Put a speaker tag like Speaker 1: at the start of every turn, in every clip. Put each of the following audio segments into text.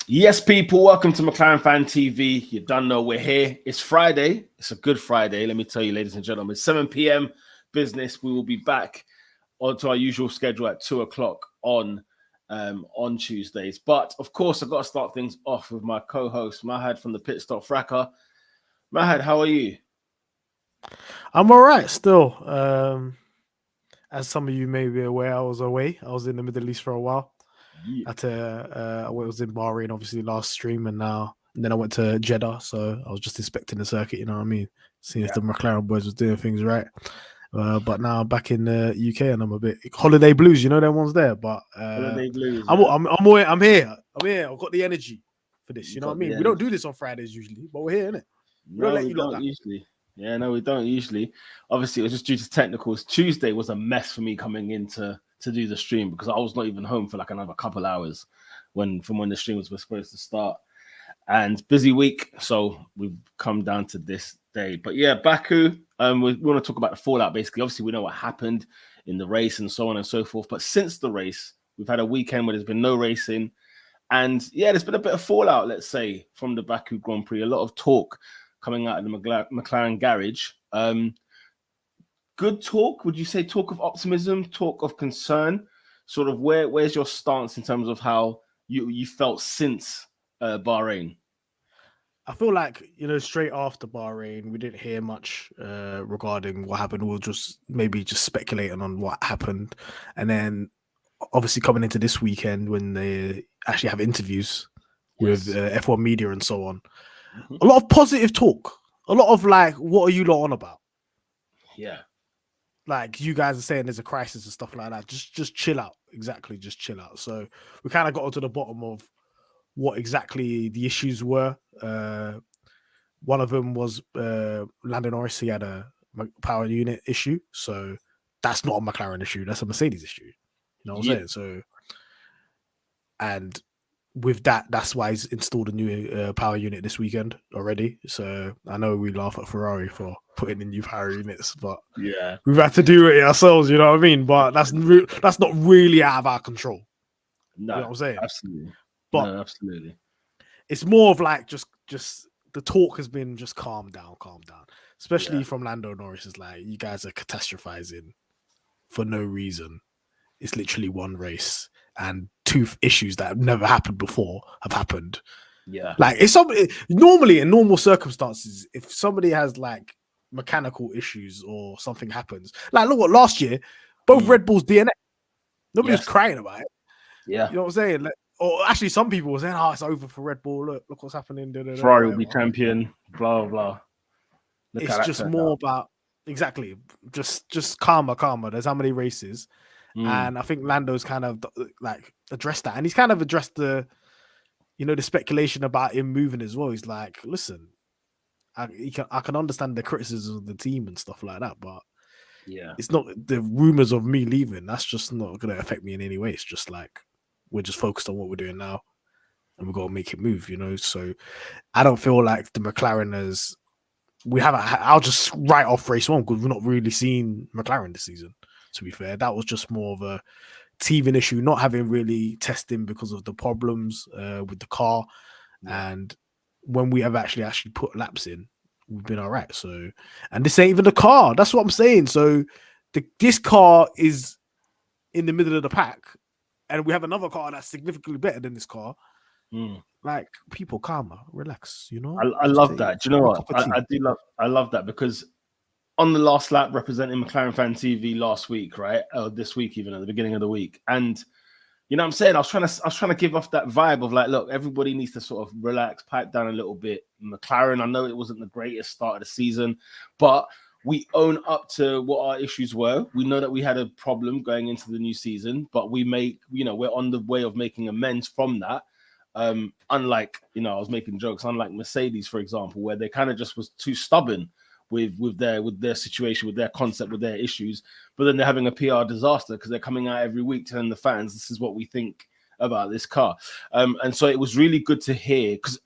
Speaker 1: Yes, people, welcome to Mclaren Fan TV. You don't know we're here. It's Friday. It's a good Friday. Let me tell you, ladies and gentlemen, 7 p.m. business. We will be back onto our usual schedule at 2 o'clock on Tuesdays. But of course, I've got to start things off with my co-host, Mahad from the Pit Stop Fracker. Mahad, how are you?
Speaker 2: I'm all right still. As some of you may be aware, I was away. I was in the Middle East for a while.
Speaker 1: Yeah.
Speaker 2: I was in Bahrain, obviously, last stream, and then I went to Jeddah. So I was just inspecting the circuit, you know what I mean? Seeing if the McLaren boys was doing things right. But now I'm back in the UK and I'm a bit holiday blues, you know, them ones there. But
Speaker 1: Holiday blues,
Speaker 2: I'm,
Speaker 1: yeah?
Speaker 2: I'm here. I'm here. I've got the energy for this,
Speaker 1: You
Speaker 2: you know what
Speaker 1: got
Speaker 2: I
Speaker 1: the
Speaker 2: mean? We don't do
Speaker 1: energy.
Speaker 2: this on Fridays usually, but we're here, innit? We don't
Speaker 1: No,
Speaker 2: let
Speaker 1: we
Speaker 2: you lot
Speaker 1: don't
Speaker 2: down.
Speaker 1: usually. Yeah, no, we don't usually. Obviously, it was just due to technicals. Tuesday was a mess for me coming in to do the stream because I was not even home for like another couple hours when the streams were supposed to start. And busy week, so we've come down to this day. But yeah, Baku. We want to talk about the fallout. Basically, obviously, we know what happened in the race and so on and so forth. But since the race, we've had a weekend where there's been no racing. And yeah, there's been a bit of fallout, let's say, from the Baku Grand Prix. A lot of talk coming out of the McLaren garage. Good talk. Would you say talk of optimism, talk of concern? Sort of where's your stance in terms of how you felt since Bahrain?
Speaker 2: I feel like, you know, straight after Bahrain, we didn't hear much regarding what happened. We'll just maybe just speculating on what happened. And then obviously coming into this weekend when they actually have interviews with
Speaker 1: Yes.
Speaker 2: F1 media and so on,
Speaker 1: Mhm.
Speaker 2: a lot of positive talk. A lot of like, what are you lot on about?
Speaker 1: Yeah.
Speaker 2: Like you guys are saying there's a crisis and stuff like that. Just chill out. Exactly, just chill out. So we kind of got to the bottom of what exactly the issues were. One of them was Lando Norris. He had a power unit issue, so that's not a McLaren issue. That's a Mercedes issue. You know what I'm
Speaker 1: Yeah.
Speaker 2: saying? So, and with that, that's why he's installed a new power unit this weekend already. So I know we laugh at Ferrari for putting in new power units, but
Speaker 1: Yeah.
Speaker 2: we've had to do it ourselves. You know what I mean? But that's not really out of our control. You know
Speaker 1: No,
Speaker 2: what I'm saying?
Speaker 1: absolutely.
Speaker 2: But
Speaker 1: No, absolutely.
Speaker 2: it's more of like just the talk has been just calm down.
Speaker 1: Yeah.
Speaker 2: Especially from Lando Norris is like, you guys are catastrophizing for no reason. It's literally one race and two issues that have never happened before have happened.
Speaker 1: Yeah.
Speaker 2: Like if somebody normally in normal circumstances, if somebody has like mechanical issues or something happens, like look what last year, both
Speaker 1: Mm.
Speaker 2: Red Bulls DNF. Nobody was
Speaker 1: Yes.
Speaker 2: crying about it.
Speaker 1: Yeah.
Speaker 2: You know what I'm saying? Like, or actually, some people were saying, "Oh, it's over for Red Bull. Look what's happening." Da, da, da,
Speaker 1: Ferrari will be
Speaker 2: whatever.
Speaker 1: champion. Blah blah. Look how
Speaker 2: It's
Speaker 1: that
Speaker 2: just
Speaker 1: turned
Speaker 2: more
Speaker 1: out.
Speaker 2: about exactly just calmer. There's how many races,
Speaker 1: Mm.
Speaker 2: and I think Lando's kind of like addressed that, and he's kind of addressed the the speculation about him moving as well. He's like, listen, I can understand the criticism of the team and stuff like that, but
Speaker 1: Yeah.
Speaker 2: it's not the rumors of me leaving. That's just not going to affect me in any way. It's just like we're just focused on what we're doing now, and we've got to make it move. So I don't feel like the McLaren has. We haven't. I'll just write off race one because we've not really seen McLaren this season. To be fair, that was just more of a teething issue, not having really testing because of the problems with the car,
Speaker 1: Yeah.
Speaker 2: and when we have actually put laps in, we've been all right. So, and this ain't even the car. That's what I'm saying. So, this car is in the middle of the pack, and we have another car that's significantly better than this car.
Speaker 1: Mm.
Speaker 2: Like people, calmer, relax.
Speaker 1: I
Speaker 2: Just
Speaker 1: love
Speaker 2: take
Speaker 1: that. Do you know
Speaker 2: a
Speaker 1: what?
Speaker 2: cup of tea.
Speaker 1: I love that because on the last lap representing McLaren Fan TV last week, right? Or this week, even at the beginning of the week. And you know what I'm saying? I was trying to give off that vibe of like, look, everybody needs to sort of relax, pipe down a little bit. McLaren, I know it wasn't the greatest start of the season, but we own up to what our issues were. We know that we had a problem going into the new season, but we're on the way of making amends from that. Unlike, I was making jokes, unlike Mercedes, for example, where they kind of just was too stubborn with their situation, with their concept, with their issues. But then they're having a PR disaster because they're coming out every week telling the fans this is what we think about this car. And so it was really good to hear because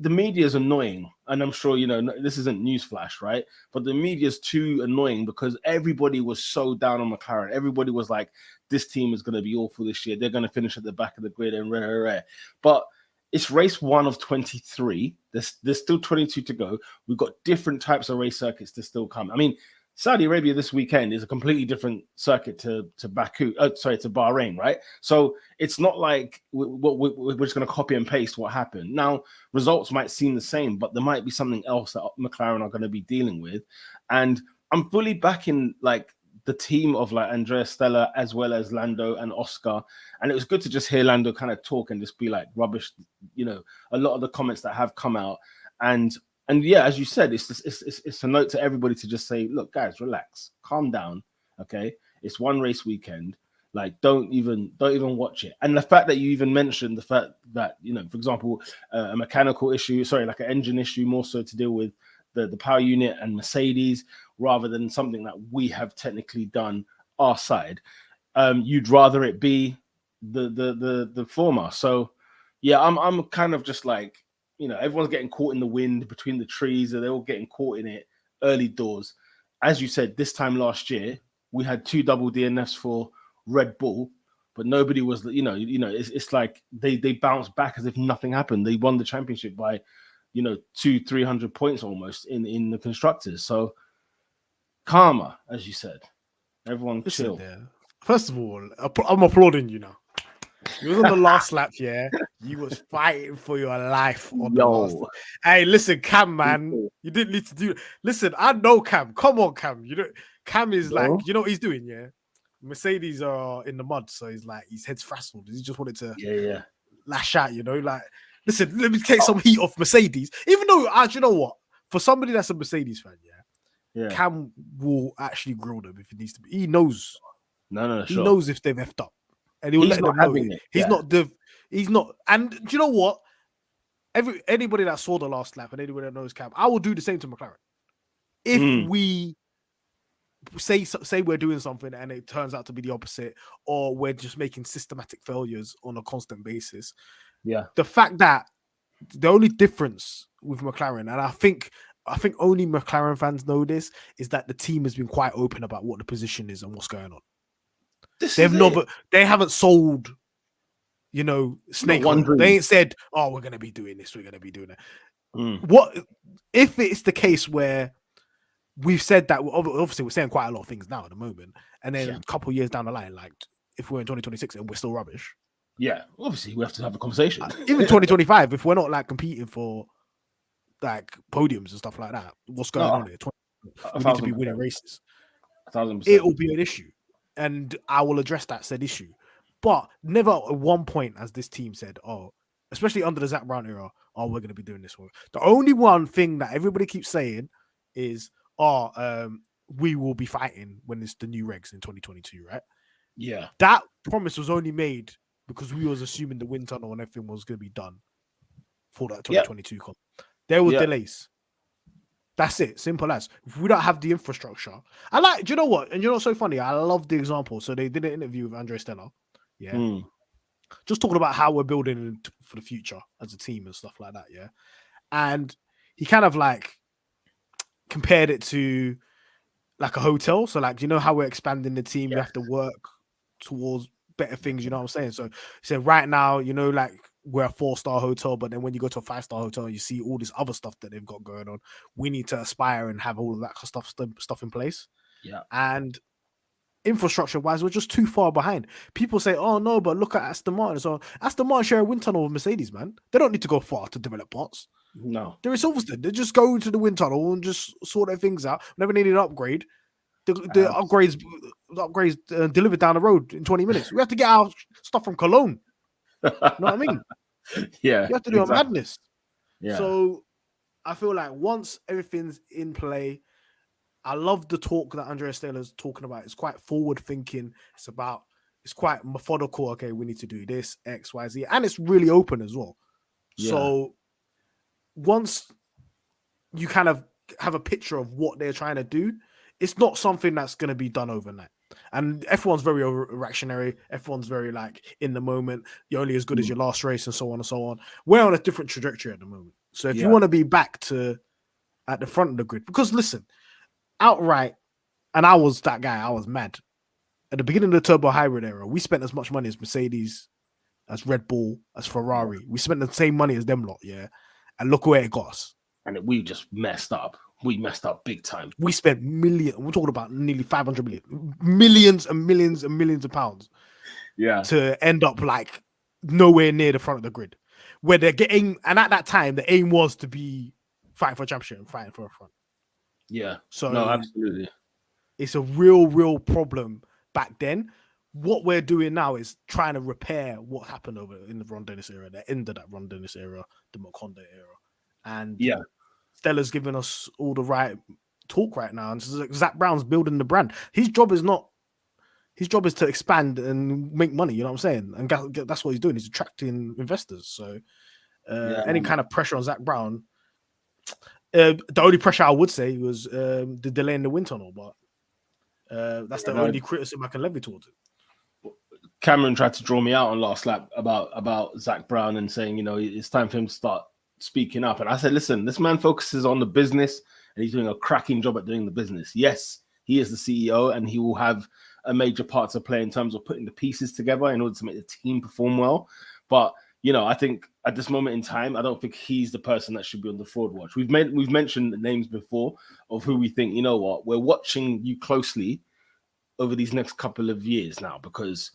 Speaker 1: the media is annoying, and I'm sure this isn't newsflash, right? But the media is too annoying because everybody was so down on McLaren. Everybody was like, "This team is going to be awful this year. They're going to finish at the back of the grid and rare." But it's race 1 of 23. There's still 22 to go. We've got different types of race circuits to still come. I mean, Saudi Arabia this weekend is a completely different circuit to Baku. To Bahrain, right? So it's not like we're just going to copy and paste what happened. Now, results might seem the same, but there might be something else that McLaren are going to be dealing with. And I'm fully backing like the team of like Andrea Stella as well as Lando and Oscar. And it was good to just hear Lando kind of talk and just be like rubbish, a lot of the comments that have come out. And yeah, as you said, it's a note to everybody to just say, look, guys, relax, calm down. Okay. It's one race weekend. Like, don't even watch it. And the fact that you even mentioned the fact that, for example, a mechanical issue, like an engine issue, more so to deal with the power unit and Mercedes, rather than something that we have technically done our side. You'd rather it be the former. So yeah, I'm kind of just like, everyone's getting caught in the wind between the trees, and they're all getting caught in it early doors. As you said, this time last year, we had 2 double DNFs for Red Bull, but nobody was, it's like they bounced back as if nothing happened. They won the championship by, 200-300 points almost in the constructors. So karma, as you said, everyone chill.
Speaker 2: There. First of all, I'm applauding you now. You was on the last lap, yeah. You was fighting for your life on the last. Hey, listen, Cam, man, you didn't need to do. Listen, I know Cam. Come on, Cam. Cam is like, you know what he's doing, yeah. Mercedes are in the mud, so he's like, his head's frazzled. He just wanted to, lash out, like. Listen, let me take some heat off Mercedes. Even though, you know what? For somebody that's a Mercedes fan, yeah. Cam will actually grill them if it needs to be. He knows.
Speaker 1: No,
Speaker 2: he knows if they've effed up. And he will let them know. He's not. And do you know what? Anybody that saw the last lap and anybody that knows Cam, I will do the same to McLaren. If we say we're doing something and it turns out to be the opposite, or we're just making systematic failures on a constant basis.
Speaker 1: Yeah.
Speaker 2: The fact that the only difference with McLaren, and I think only McLaren fans know this, is that the team has been quite open about what the position is and what's going on. They haven't sold, snake oil. They ain't said, "Oh, we're gonna be doing this, we're gonna be doing that." What if it's the case where we've said that? Obviously, we're saying quite a lot of things now at the moment, and then a couple of years down the line, like if we're in 2026 and we're still rubbish.
Speaker 1: Yeah, obviously we have to have a conversation.
Speaker 2: Even 2025, if we're not like competing for like podiums and stuff like that, what's going on here? We need to be winning races.
Speaker 1: 1,000%.
Speaker 2: It will be an issue, and I will address that said issue. But never at one point has this team said, "Oh," especially under the Zach Brown era, "Oh, we're going to be doing this one." The only one thing that everybody keeps saying is, we will be fighting when it's the new regs in 2022, right?
Speaker 1: Yeah,
Speaker 2: that promise was only made because we was assuming the wind tunnel and everything was going to be done for that 2022 comp. There were delays. That's it. Simple as. If we don't have the infrastructure. Do you know what? And what's so funny? I love the example. So they did an interview with Andrea Stella. Yeah. Just talking about how we're building for the future as a team and stuff like that. Yeah. And he kind of like compared it to like a hotel. So like, how we're expanding the team, you have to work towards better things, you know what I'm saying? So he said right now, like we're a 4-star hotel, but then when you go to a 5-star hotel, you see all this other stuff that they've got going on. We need to aspire and have all of that stuff in place.
Speaker 1: Yeah.
Speaker 2: And infrastructure wise, we're just too far behind. People say, "Oh no, but look at Aston Martin." So Aston Martin share a wind tunnel with Mercedes, man. They don't need to go far to develop parts.
Speaker 1: No.
Speaker 2: They're in Silverstone. They just go into the wind tunnel and just sort their things out. Never needed an upgrade. The upgrades delivered down the road in 20 minutes. We have to get our stuff from Cologne. You know what I mean?
Speaker 1: Yeah.
Speaker 2: You have to do a madness.
Speaker 1: Yeah.
Speaker 2: So I feel like once everything's in play, I love the talk that Andrea Stella's talking about. It's quite forward thinking. It's quite methodical. Okay, we need to do this, X, Y, Z. And it's really open as well. Yeah. So once you kind of have a picture of what they're trying to do, it's not something that's going to be done overnight. And F1's very reactionary. F1's very like in the moment. You're only as good as your last race and so on and so on. We're on a different trajectory at the moment. So if you want to be back to at the front of the grid, because listen, outright, and I was that guy, I was mad. At the beginning of the turbo hybrid era, we spent as much money as Mercedes as Red Bull, as Ferrari. We spent the same money as them lot, yeah. And look where it got us.
Speaker 1: And we just messed up. We messed up big time.
Speaker 2: We spent millions. We're talking about nearly 500 million, millions and millions and millions of pounds.
Speaker 1: Yeah.
Speaker 2: To end up like nowhere near the front of the grid, where they're getting. And at that time, the aim was to be fighting for a championship and fighting for a front.
Speaker 1: Yeah.
Speaker 2: So
Speaker 1: no, absolutely.
Speaker 2: It's a real problem back then. What we're doing now is trying to repair what happened over in the Ron Dennis era, the end of that Ron Dennis era, the Makonda era. And
Speaker 1: yeah,
Speaker 2: Stella's giving us all the right talk right now. And Zach Brown's building the brand. His job is to expand and make money, you know what I'm saying? And that's what he's doing. He's attracting investors. So any kind of pressure on Zach Brown, the only pressure I would say was the delay in the wind tunnel, but that's the only criticism I can levy towards it.
Speaker 1: Cameron tried to draw me out on last lap about Zach Brown and saying, it's time for him to start speaking up. And I said, listen, this man focuses on the business and he's doing a cracking job at doing the business. Yes, he is the CEO and he will have a major part to play in terms of putting the pieces together in order to make the team perform well. But, I think at this moment in time, I don't think he's the person that should be on the fraud watch. We've mentioned the names before of who we think, we're watching you closely over these next couple of years now, because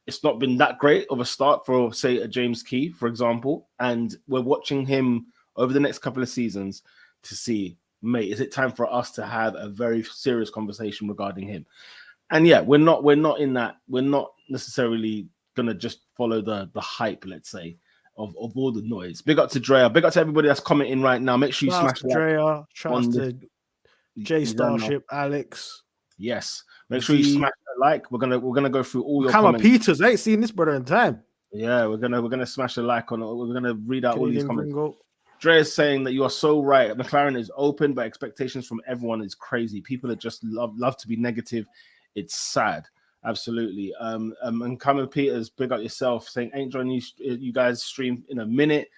Speaker 1: it's not been that great of a start for, say, a James Key, for example. And we're watching him over the next couple of seasons to see, mate, is it time for us to have a very serious conversation regarding him? And yeah, we're not necessarily gonna just follow the hype, let's say, of all the noise. Big up to Drea. Big up to everybody that's commenting right now. Make sure you smash
Speaker 2: Drea. Shout out to J Starship, Alex.
Speaker 1: Yes. Make sure you smash a like. We're gonna go through all your comments.
Speaker 2: Peters, I ain't seen this brother in time.
Speaker 1: Yeah, we're gonna smash a like on it. We're gonna read out all these comments. Dre is saying that you are so right. McLaren is open, but expectations from everyone is crazy. People are just love to be negative. It's sad. Absolutely. And Cameron Peters, big up yourself, saying ain't joining you guys stream in a minute.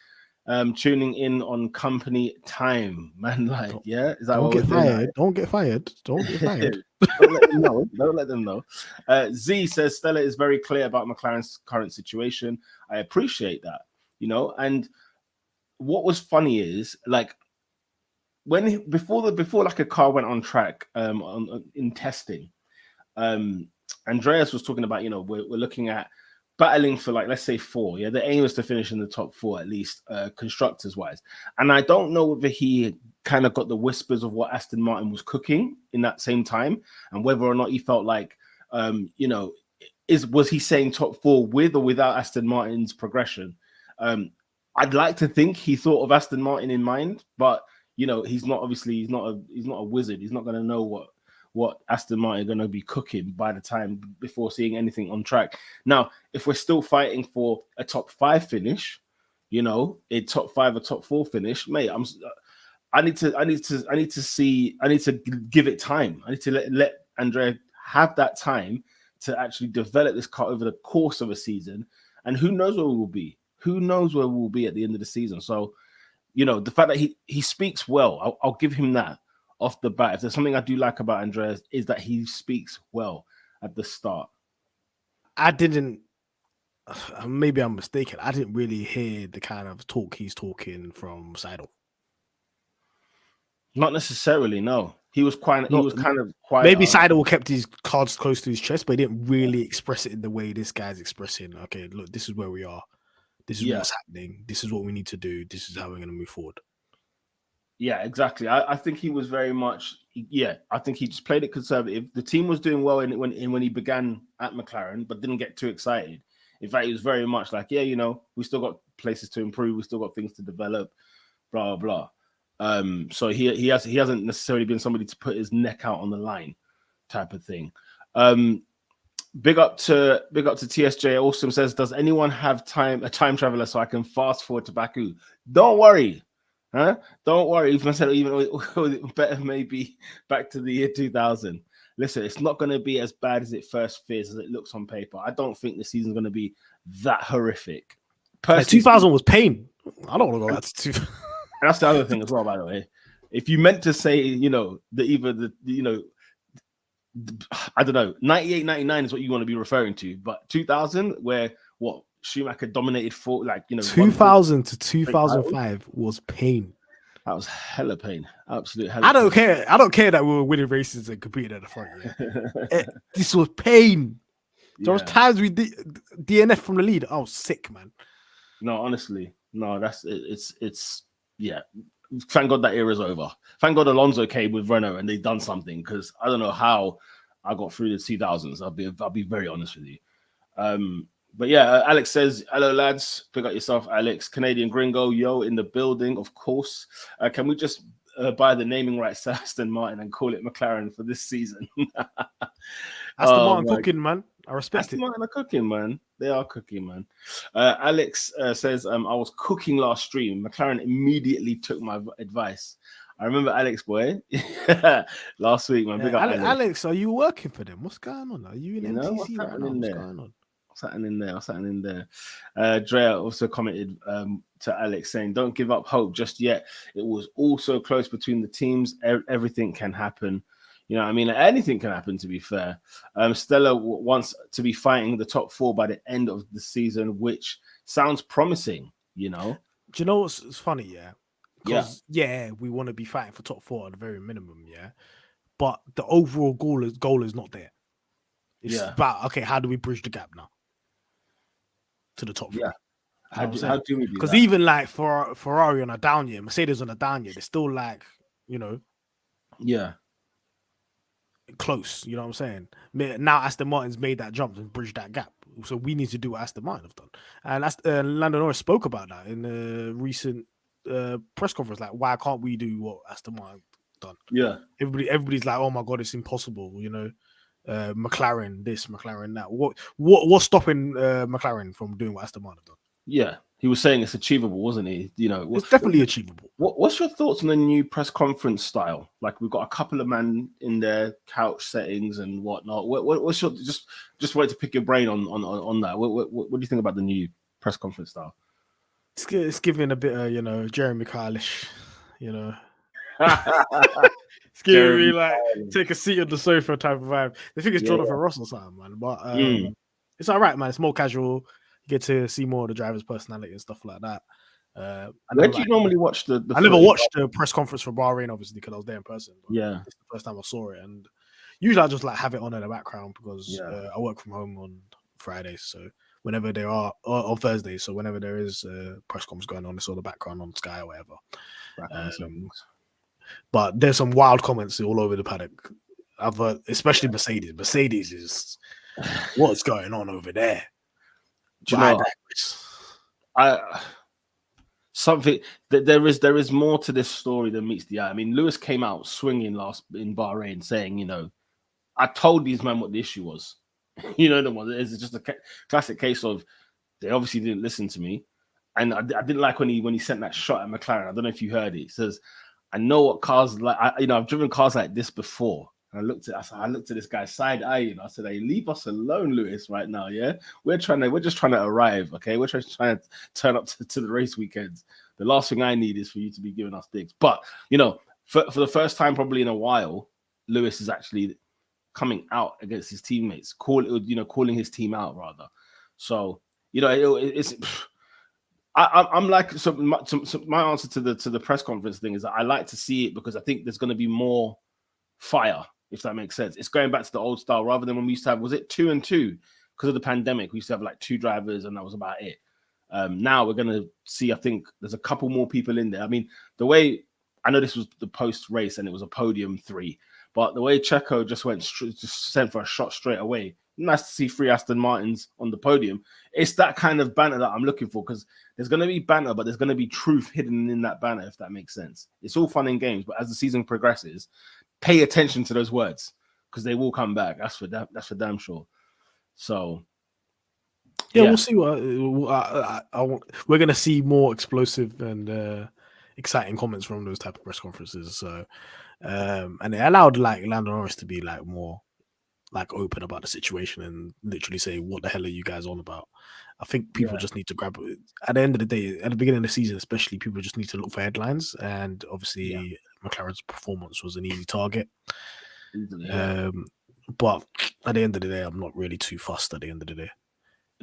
Speaker 1: Tuning in on company time, man. Like, yeah, is that
Speaker 2: don't get fired? Don't get fired. Don't get fired.
Speaker 1: Don't let them know. Don't let them know. Z says Stella is very clear about McLaren's current situation. I appreciate that, And what was funny is like before like a car went on track in testing, Andreas was talking about we're looking at battling for, like, let's say 4. Yeah, the aim is to finish in the top 4 at least, constructors wise. And I don't know whether he kind of got the whispers of what Aston Martin was cooking in that same time, and whether or not he felt like, was he saying top 4 with or without Aston Martin's progression? I'd like to think he thought of Aston Martin in mind, but he's not a wizard. He's not going to know what Aston Martin are going to be cooking by the time before seeing anything on track. Now, if we're still fighting for a top 5 finish, a top 5 or top 4 finish, mate, I need to give it time. I need to let Andrea have that time to actually develop this car over the course of a season. And who knows where we'll be? Who knows where we'll be at the end of the season? So, the fact that he speaks well, I'll give him that off the bat. If there's something I do like about Andreas, is that he speaks well at the start.
Speaker 2: I didn't, maybe I'm mistaken, I didn't really hear the kind of talk he's talking from Seidel.
Speaker 1: Not necessarily, no. He was kind of quiet.
Speaker 2: Maybe Seidel kept his cards close to his chest, but he didn't really express it in the way this guy's expressing. Okay, look, this is where we are. This is what's happening. This is what we need to do. This is how we're going to move forward.
Speaker 1: Yeah, exactly. I think he was very much. Yeah, I think he just played it conservative. The team was doing well when he began at McLaren, but didn't get too excited. In fact, he was very much like, we still got places to improve. We still got things to develop. Blah blah blah. So he hasn't necessarily been somebody to put his neck out on the line, type of thing. Big up to TSJ. Awesome says, does anyone have a time traveler so I can fast forward to Baku? Don't worry. Huh? Don't worry. Even I said, even better maybe back to the year 2000. Listen, it's not going to be as bad as it first fears as it looks on paper. I don't think the season's going to be that horrific.
Speaker 2: 2000 was pain. I don't want to go back to 2000.
Speaker 1: And that's the other thing as well, by the way. If you meant to say, I don't know, 98, 99 is what you want to be referring to, but 2000, where Schumacher dominated for won
Speaker 2: 2000 to
Speaker 1: straight titles.
Speaker 2: 2005 was pain.
Speaker 1: That was hella pain, absolute hella.
Speaker 2: I don't care. I don't care that we were winning races and competing at the front. Yeah, this was pain. There was times we did DNF from the lead. I was sick, man.
Speaker 1: No, honestly, no. That's it's yeah. Thank God that era's over. Thank God Alonso came with Renault and they done something, because I don't know how I got through the 2000s. I'll be very honest with you. But yeah, Alex says, hello lads, pick up yourself, Alex. Canadian Gringo, yo, in the building, of course. Can we just buy the naming rights to Aston Martin and call it McLaren for this season?
Speaker 2: Aston Martin cooking, man. I respect
Speaker 1: Aston
Speaker 2: it.
Speaker 1: Martin are cooking, man. They are cooking, man. Alex says, I was cooking last stream. McLaren immediately took my advice. I remember Alex, boy, last week, man. Big up
Speaker 2: Alex, are you working for them? What's going on? Are you in MTC right now? What's going on?
Speaker 1: What's happening there? Drea also commented to Alex saying, don't give up hope just yet. It was all so close between the teams. Everything can happen. You know what I mean? Anything can happen, to be fair. Stella wants to be fighting the top 4 by the end of the season, which sounds promising, you know?
Speaker 2: Do you know what's funny? Yeah. Because, we want to be fighting for top 4 at the very minimum, yeah? But the overall goal is not there. It's about, okay, how do we bridge the gap now to the top 4?
Speaker 1: Yeah. How do we do that?
Speaker 2: Because even like for Ferrari on a down year, Mercedes on a down year, they're still like, close. You know what I'm saying? Now Aston Martin's made that jump and bridged that gap. So we need to do what Aston Martin have done. And Lando Norris spoke about that in a recent press conference. Like, why can't we do what Aston Martin done?
Speaker 1: Yeah.
Speaker 2: Everybody's like, oh my God, it's impossible. McLaren this, McLaren that. What's stopping McLaren from doing what Aston Martin have done?
Speaker 1: Yeah, he was saying it's achievable, wasn't he?
Speaker 2: It's definitely achievable.
Speaker 1: What's your thoughts on the new press conference style? Like, we've got a couple of men in their couch settings and whatnot. What's your just wanted to pick your brain on that? What do you think about the new press conference style?
Speaker 2: It's giving a bit of Jeremy Kyle-ish, It's giving me like take a seat on the sofa type of vibe. They think it's Jonathan Ross or something, man. But it's all right, man. It's more casual. You get to see more of the driver's personality and stuff like that.
Speaker 1: Where do you normally watch the
Speaker 2: I never watched the press conference for Bahrain, obviously, because I was there in person. But it's the first time I saw it, and usually I just like have it on in the background because I work from home on Fridays, so whenever there are on Thursdays, so whenever there is press conference going on, it's all the background on Sky or whatever. But there's some wild comments all over the paddock. I've heard, especially Mercedes. Mercedes is what's going on over there.
Speaker 1: Do you know, there is more to this story than meets the eye. I mean, Lewis came out swinging last in Bahrain, saying, I told these men what the issue was. It's just a classic case of they obviously didn't listen to me, and I didn't like when he sent that shot at McLaren. I don't know if you heard it. He says, I know what cars like. I've driven cars like this before. And I looked at this guy's side eye, I said, hey, leave us alone, Lewis, right now. Yeah. We're just trying to arrive. Okay. We're trying to turn up to the race weekends. The last thing I need is for you to be giving us dicks. But, for the first time probably in a while, Lewis is actually coming out against his teammates, calling his team out rather. So, it's, I'm like, so my answer to the press conference thing is that I like to see it because I think there's going to be more fire, if that makes sense. It's going back to the old style rather than when we used to have, was it 2 and 2? Because of the pandemic, we used to have like 2 drivers and that was about it. Now we're going to see, I think there's a couple more people in there. I mean, the way, I know this was the post race and it was a podium 3, but the way Checo just sent for a shot straight away, nice to see 3 Aston Martins on the podium. It's that kind of banter that I'm looking for, because there's going to be banter, but there's going to be truth hidden in that banter, if that makes sense. It's all fun and games, but as the season progresses, pay attention to those words because they will come back. That's for damn sure. So,
Speaker 2: we'll see what we're going to see more explosive and exciting comments from those type of press conferences. So, and it allowed like Lando Norris to be like more like open about the situation and literally say, "What the hell are you guys on about?" I think people just need to grab it. At the end of the day, at the beginning of the season, especially, people just need to look for headlines. And obviously, McLaren's performance was an easy target. But at the end of the day, I'm not really too fussed. At the end of the day,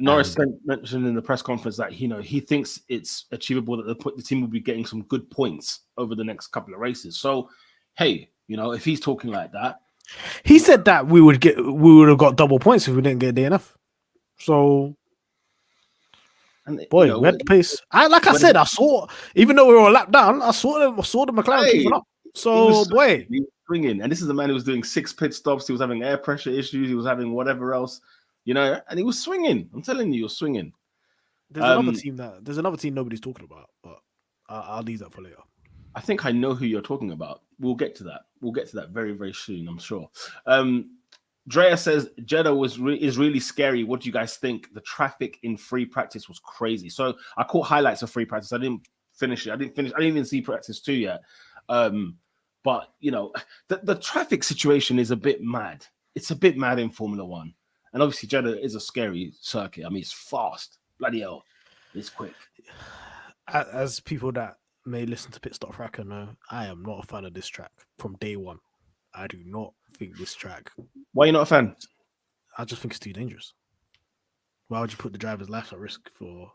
Speaker 1: Norris mentioned in the press conference that he thinks it's achievable that the team will be getting some good points over the next couple of races. So, hey, if he's talking like that,
Speaker 2: he said that we would have got double points if we didn't get DNF. So, boy, we had the pace. I said, I saw, even though we were a lap down, I saw the McLaren keeping up. So, boy,
Speaker 1: he was swinging, and this is a man who was doing 6 pit stops. He was having air pressure issues. He was having whatever else, and he was swinging. I'm telling you, he was swinging.
Speaker 2: There's another team nobody's talking about, but I'll leave that for later.
Speaker 1: I think I know who you're talking about. We'll get to that. We'll get to that very, very soon, I'm sure. Drea says Jeddah is really scary. What do you guys think? The traffic in free practice was crazy. So I caught highlights of free practice. I didn't finish it. I didn't even see practice 2 yet. But the traffic situation is a bit mad. It's a bit mad in Formula One, and obviously Jeddah is a scary circuit. I mean, it's fast, bloody hell, it's quick.
Speaker 2: As people that may listen to Pit Stop Tracker know, I am not a fan of this track from day one. I do not think this track.
Speaker 1: Why are you not a fan?
Speaker 2: I just think it's too dangerous. Why would you put the driver's life at risk for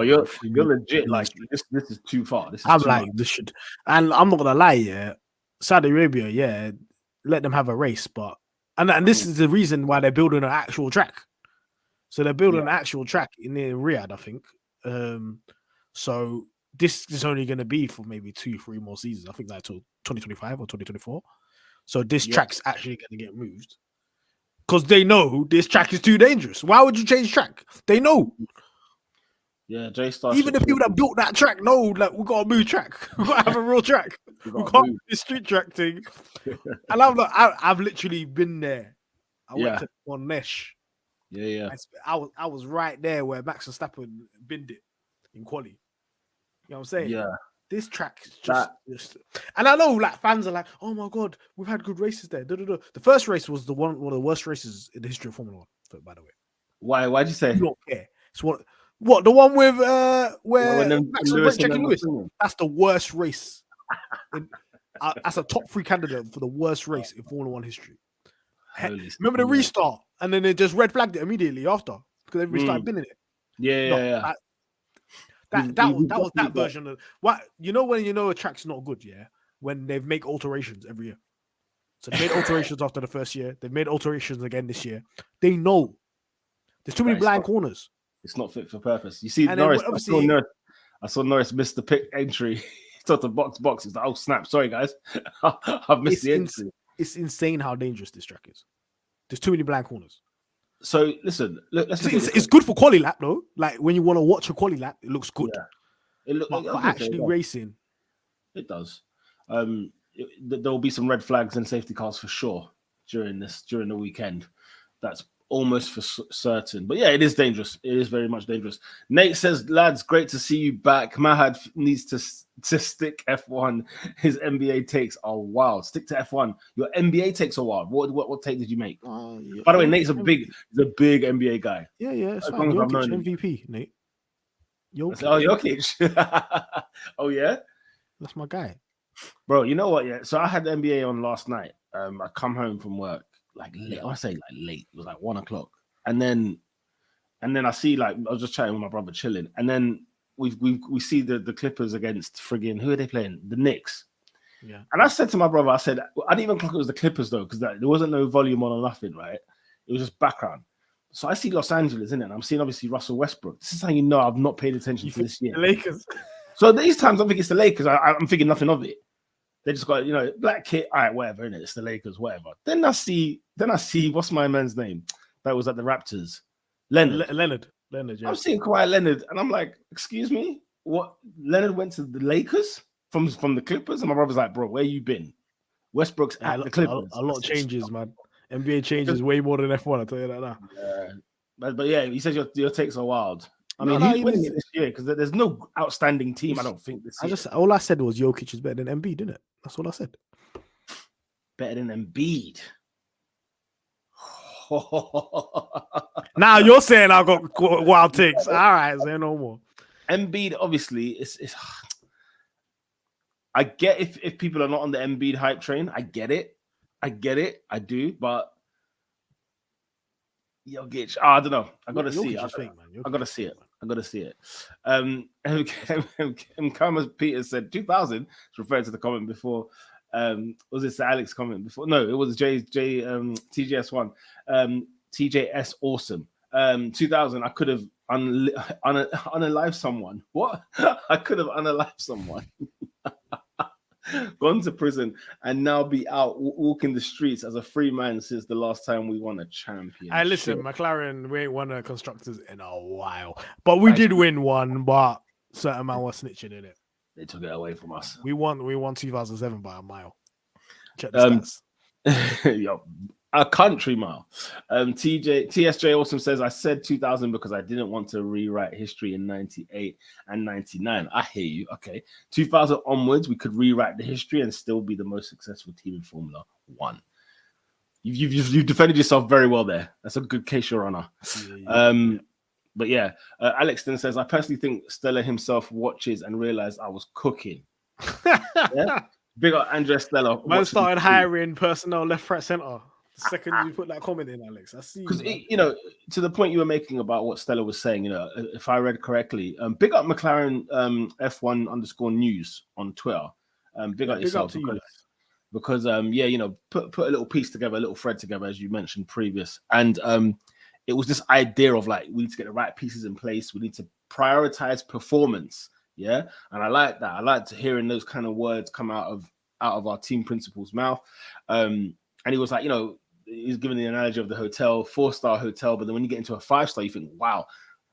Speaker 1: you're legit like this is too far.
Speaker 2: I'm like, this should, and I'm not gonna lie, yeah. Saudi Arabia, yeah, let them have a race, but and this is the reason why they're building an actual track. So they're building an actual track in Riyadh, I think. So this is only going to be for maybe 2-3 more seasons. I think that's till 2025 or 2024. So this track's actually going to get moved because they know this track is too dangerous. Why would you change track? They know.
Speaker 1: Yeah, J-Star.
Speaker 2: Even the people that built that track know, like, we got to move track. We got to have a real track. We can't do this street track thing. And I'm like, I've literally been there. I went to one Nesh.
Speaker 1: Yeah.
Speaker 2: I was right there where Max Verstappen binned it in quali. You know what I'm saying?
Speaker 1: Yeah.
Speaker 2: This track is just and I know like fans are like, oh my god, we've had good races there. The first race was one of the worst races in the history of Formula 1, by the way.
Speaker 1: Why? Why'd you say?
Speaker 2: You don't care. It's what the one with where Max was checking Lewis. That's the worst race. That's a top 3 candidate for the worst race in Formula 1 history. Remember the restart, and then they just red flagged it immediately after because everybody started binning it.
Speaker 1: Yeah.
Speaker 2: That was that version of what when a track's not good, when they make alterations every year. So they made alterations after the first year. They've made alterations again this year. They know there's too many blind corners.
Speaker 1: It's not fit for purpose. You see, Norris. I saw Norris miss the pit entry. He thought the box. He's like, oh snap! Sorry guys, I've missed the entry.
Speaker 2: It's insane how dangerous this track is. There's too many blind corners.
Speaker 1: So listen,
Speaker 2: it's good for quali lap though. Like when you want to watch a quali lap, it looks good.
Speaker 1: Yeah.
Speaker 2: But actually racing,
Speaker 1: it does. There will be some red flags and safety cars for sure during the weekend. That's almost for certain. But yeah, it is dangerous. It is very much dangerous. Nate says, lads, great to see you back. Mahad needs to stick F1. His NBA takes are wild. Stick to F1. Your NBA takes are wild. What take did you make? By the way, Nate's a big NBA guy.
Speaker 2: Yeah. It's fine. Jokic MVP, Nate.
Speaker 1: Jokic. Oh yeah?
Speaker 2: That's my guy.
Speaker 1: Bro, you know what? Yeah. So I had the NBA on last night. I come home from work. Like late, I want to say like late. It was like 1 o'clock, and then I see like I was just chatting with my brother, chilling, and then we see the Clippers against friggin' who are they playing? The Knicks.
Speaker 2: Yeah.
Speaker 1: And I said to my brother, I said I didn't even clock it was the Clippers though, because there wasn't no volume on or nothing, right? It was just background. So I see Los Angeles in it, and I'm seeing obviously Russell Westbrook. This is how you know I've not paid attention to this year.
Speaker 2: The Lakers.
Speaker 1: So these times I'm thinking it's the Lakers. I'm thinking nothing of it. They just got, black kit. All right, whatever, innit? It's the Lakers, whatever. Then I see, what's my man's name? That was at the Raptors. Leonard. Leonard, yeah. I'm seeing Kawhi Leonard, and I'm like, excuse me? What? Leonard went to the Lakers from the Clippers? And my brother's like, bro, where you been? Westbrook's at the Clippers.
Speaker 2: A lot changes, man. NBA changes way more than F1, I'll tell you that now.
Speaker 1: Yeah. But yeah, he says your takes are wild. I mean, he's winning it this year because there's no outstanding team, I don't think, this year.
Speaker 2: All I said was Jokic is better than Embiid, didn't it? That's all I said.
Speaker 1: Better than Embiid.
Speaker 2: Now you're saying I got wild takes. All right, say no more.
Speaker 1: Embiid, obviously, it's I get if people are not on the Embiid hype train. I get it. I do. But Jokic. Oh, I don't know. I gotta see it.
Speaker 2: Jokic is fake, man.
Speaker 1: I gotta see it. I gotta see it. Karma Peter said 2000. It's referring to the comment before. Was this the Alex comment before? No, it was TJS1. TJS awesome. 2000. I could have unalived someone. What? I could have unalived someone. Gone to prison and now be out walking the streets as a free man since the last time we won a championship.
Speaker 2: Hey, listen, McLaren, we ain't won a constructors in a while, but we did win one. But certain man was snitching in it.
Speaker 1: They took it away from us.
Speaker 2: We won 2007 by a mile. Check the
Speaker 1: stats. Yo, a country mile. TSJ Awesome says, I said 2000 because I didn't want to rewrite history in 98 and 99. I hear you. Okay. 2000 onwards, we could rewrite the history and still be the most successful team in Formula One. You've defended yourself very well there. That's a good case, Your Honor. But yeah, Alex then says, I personally think Stella himself watches and realized I was cooking. Yeah? Big up Andrea Stella.
Speaker 2: Man started hiring personnel left, right, center. The second you put that comment in, Alex, I see.
Speaker 1: Because to the point you were making about what Stella was saying, if I read correctly, big up McLaren F1_news on Twitter. Big up yourself because put a little piece together, a little thread together, as you mentioned previous, and it was this idea of like we need to get the right pieces in place. We need to prioritize performance. Yeah, and I like that. I like hearing those kind of words come out of our team principal's mouth. And he was like, he's giving the analogy of the hotel, 4-star hotel, but then when you get into a 5-star, you think, wow,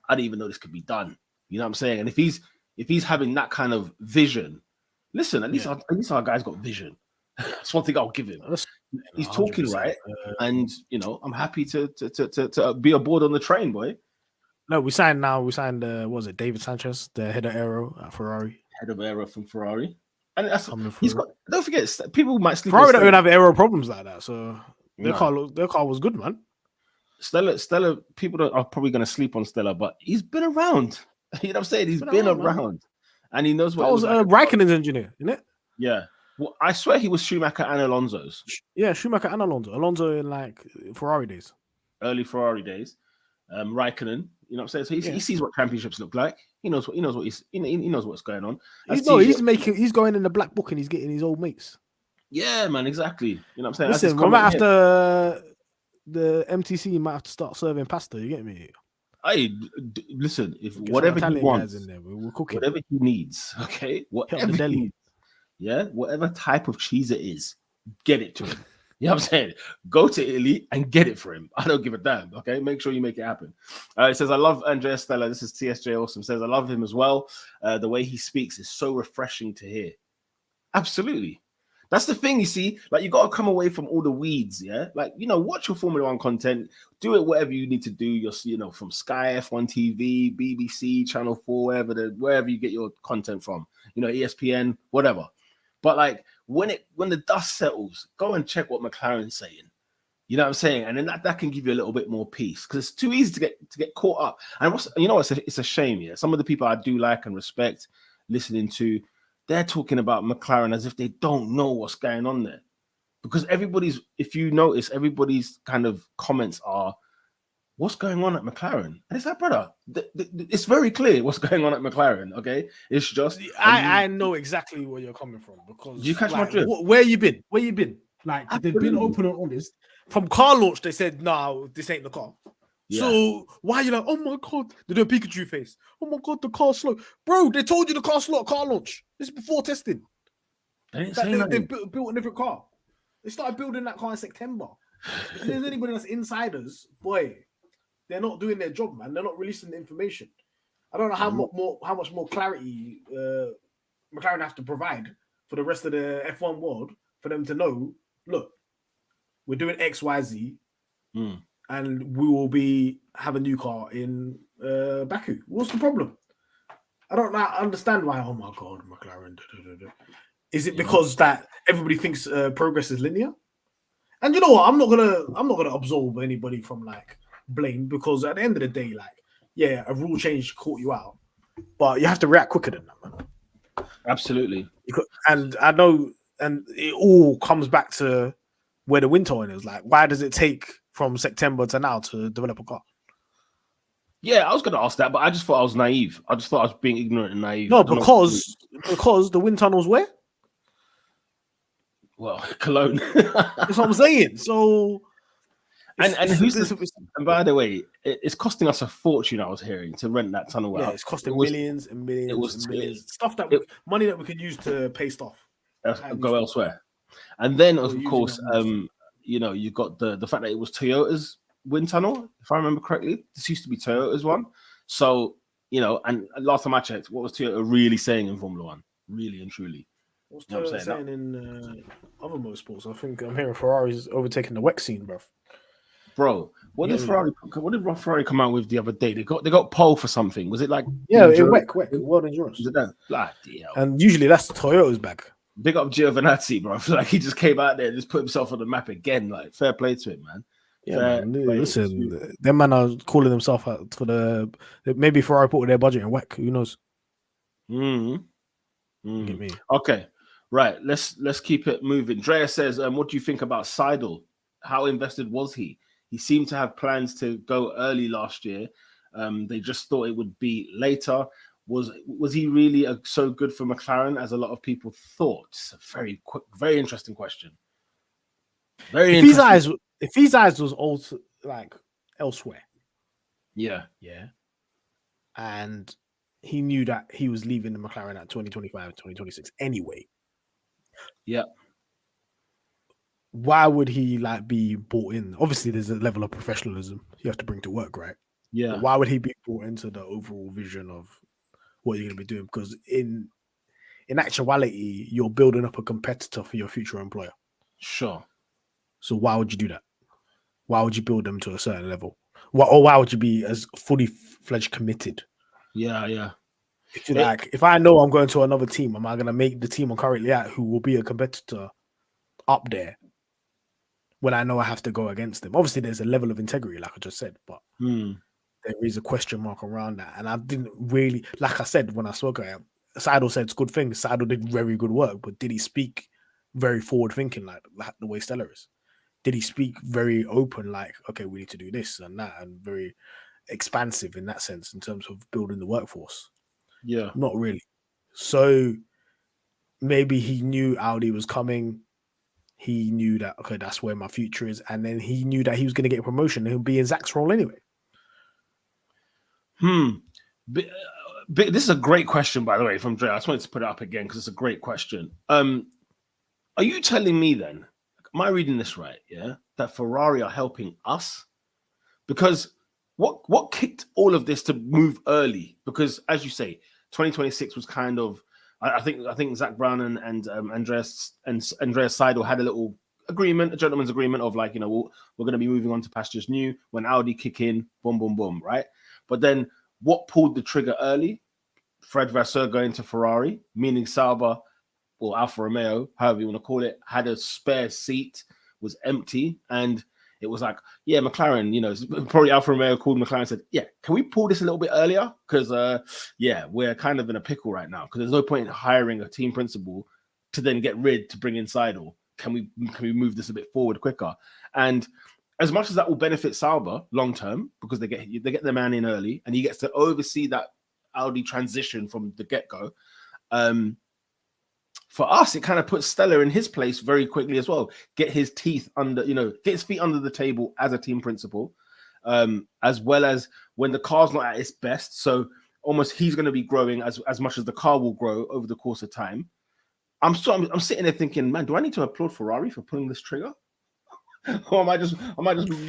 Speaker 1: I didn't even know this could be done. You know what I'm saying? And if he's having that kind of vision, listen, at least our guy's got vision. That's one thing I'll give him. He's talking right, and I'm happy to be aboard on the train, boy.
Speaker 2: No, we signed. What was it, David Sanchez, the head of aero at Ferrari?
Speaker 1: Head of aero from Ferrari. And he's got. Don't forget, people might sleep.
Speaker 2: Ferrari don't even have aero problems like that, so their car was good, man.
Speaker 1: Stella. People are probably going to sleep on Stella, but he's been around. You know what I'm saying? He's been around, and he knows what.
Speaker 2: That was Raikkonen's engineer, isn't it?
Speaker 1: Yeah. Well, I swear he was Schumacher and Alonso's.
Speaker 2: Yeah, Schumacher and Alonso. Alonso in like Ferrari days,
Speaker 1: early Ferrari days. Raikkonen. You know what I'm saying? So he sees what championships look like. He knows what he knows what's going on.
Speaker 2: He's going in the black book and he's getting his old mates.
Speaker 1: Yeah, man, exactly. You know what I'm saying?
Speaker 2: Listen, we might have to the MTC might have to start serving pasta. You get me?
Speaker 1: Hey, listen, if whatever he wants,
Speaker 2: in there, we'll cook it.
Speaker 1: Whatever he needs, okay? Whatever he needs, whatever type of cheese it is, get it to him. You know what I'm saying? Go to Italy and get it for him. I don't give a damn. Okay, make sure you make it happen. It says, I love Andrea Stella. This is TSJ Awesome. Says, I love him as well. The way he speaks is so refreshing to hear. Absolutely. That's the thing, you see. Like, you got to come away from all the weeds, yeah? Like, watch your Formula One content. Do it whatever you need to do. You're, from Sky, F1 TV, BBC, Channel 4, wherever you get your content from. ESPN, whatever. But like when the dust settles, go and check what McLaren's saying. You know what I'm saying? And then that can give you a little bit more peace because it's too easy to get caught up. And it's a shame. Yeah, some of the people I do like and respect listening to, they're talking about McLaren as if they don't know what's going on there. Because if you notice, everybody's kind of comments are, what's going on at McLaren? And it's like, brother, it's very clear what's going on at McLaren, okay? It's just...
Speaker 2: I know exactly where you're coming from because...
Speaker 1: Did you catch my drift?
Speaker 2: Where you been? Like, they've been open and honest. From car launch, they said, no, this ain't the car. Yeah. So why are you like, oh my God, they do a Pikachu face. Oh my God, the car's slow. Bro, they told you the car's slow at car launch. This is before testing. They've built a different car. They started building that car in September. If there's anybody that's insiders, boy... They're not doing their job, man. They're not releasing the information. I don't know how much more clarity McLaren have to provide for the rest of the F1 world for them to know, look, we're doing X, Y, Z, and we will have a new car in Baku. What's the problem? I don't understand why. Oh my God, McLaren. Is it because that everybody thinks progress is linear? And you know what? I'm not gonna absolve anybody from like blame because at the end of the day, like, yeah, a rule change caught you out, but you have to react quicker than that, man.
Speaker 1: Absolutely.
Speaker 2: And I know, and it all comes back to where the wind tunnel is. Like, why does it take from September to now to develop a car?
Speaker 1: Yeah, I was going to ask that, but I just thought I was naive. I just thought I was being ignorant and naive.
Speaker 2: No,
Speaker 1: I don't know.
Speaker 2: because the wind tunnels where?
Speaker 1: Well, Cologne.
Speaker 2: That's what I'm saying. So,
Speaker 1: and by the way, it's costing us a fortune. I was hearing to rent that tunnel out.
Speaker 2: It's costing millions and millions and millions. Stuff that money that we could use to pay stuff.
Speaker 1: Go elsewhere. And then, of course, you got the fact that it was Toyota's wind tunnel, if I remember correctly. This used to be Toyota's one. So, and last time I checked, what was Toyota really saying in Formula One? Really and truly.
Speaker 2: What's Toyota saying in other motorsports? I think I'm hearing Ferrari's overtaking the WEC scene, bro.
Speaker 1: What did Ferrari come out with the other day? They got pole for something. Was it like
Speaker 2: WEC World Endurance?
Speaker 1: Was it that? Bloody hell.
Speaker 2: And usually that's Toyota's bag.
Speaker 1: Big up Giovinazzi, bro. Like he just came out there and just put himself on the map again. Like fair play to him, man.
Speaker 2: Yeah, man. Listen, them man are calling themselves out for maybe Ferrari put their budget in WEC. Who knows? Get me.
Speaker 1: Okay, right. Let's keep it moving. Drea says, "What do you think about Seidel? How invested was he? He seemed to have plans to go early last year. They just thought it would be later. Was he really so good for McLaren as a lot of people thought?" It's a very interesting question.
Speaker 2: If his eyes was also like elsewhere,
Speaker 1: yeah,
Speaker 2: and he knew that he was leaving the McLaren at 2025, 2026 anyway.
Speaker 1: Yeah.
Speaker 2: Why would he be brought in? Obviously, there's a level of professionalism you have to bring to work, right?
Speaker 1: Yeah.
Speaker 2: But why would he be brought into the overall vision of what you're going to be doing? Because in actuality, you're building up a competitor for your future employer.
Speaker 1: Sure.
Speaker 2: So why would you do that? Why would you build them to a certain level? Why would you be as fully fledged committed?
Speaker 1: Yeah.
Speaker 2: If I know I'm going to another team, am I going to make the team I'm currently at, who will be a competitor, up there when I know I have to go against them? Obviously, there's a level of integrity, like I just said, but there is a question mark around that. And I didn't really, like I said when I spoke about it, Seidel said it's good things. Seidel did very good work, but did he speak very forward thinking, like the way Stella is? Did he speak very open, like, okay, we need to do this and that, and very expansive in that sense in terms of building the workforce?
Speaker 1: Yeah.
Speaker 2: Not really. So maybe he knew Audi was coming. He knew that, okay, that's where my future is. And then he knew that he was going to get a promotion and he'll be in Zach's role anyway.
Speaker 1: This is a great question, by the way, from Dre. I just wanted to put it up again because it's a great question. Are you telling me then, am I reading this right, that Ferrari are helping us? Because what kicked all of this to move early? Because as you say, 2026 was kind of, I think Zach Brown and Andreas Seidel had a little agreement, a gentleman's agreement of we're going to be moving on to pastures new when Audi kick in, boom, boom, boom, right? But then what pulled the trigger early? Fred Vasseur going to Ferrari, meaning Sauber or Alfa Romeo, however you want to call it, had a spare seat, was empty, and it was like, yeah, McLaren, probably Alfa Romeo called McLaren and said, yeah, can we pull this a little bit earlier? Because, we're kind of in a pickle right now because there's no point in hiring a team principal to then get rid to bring in Seidel. Can we move this a bit forward quicker? And as much as that will benefit Sauber long term because they get their man in early and he gets to oversee that Audi transition from the get-go, for us, it kind of puts Stella in his place very quickly as well. Get his teeth under, get his feet under the table as a team principal, as well as when the car's not at its best. So almost he's going to be growing as much as the car will grow over the course of time. I'm sitting there thinking, man, do I need to applaud Ferrari for pulling this trigger? Or am I just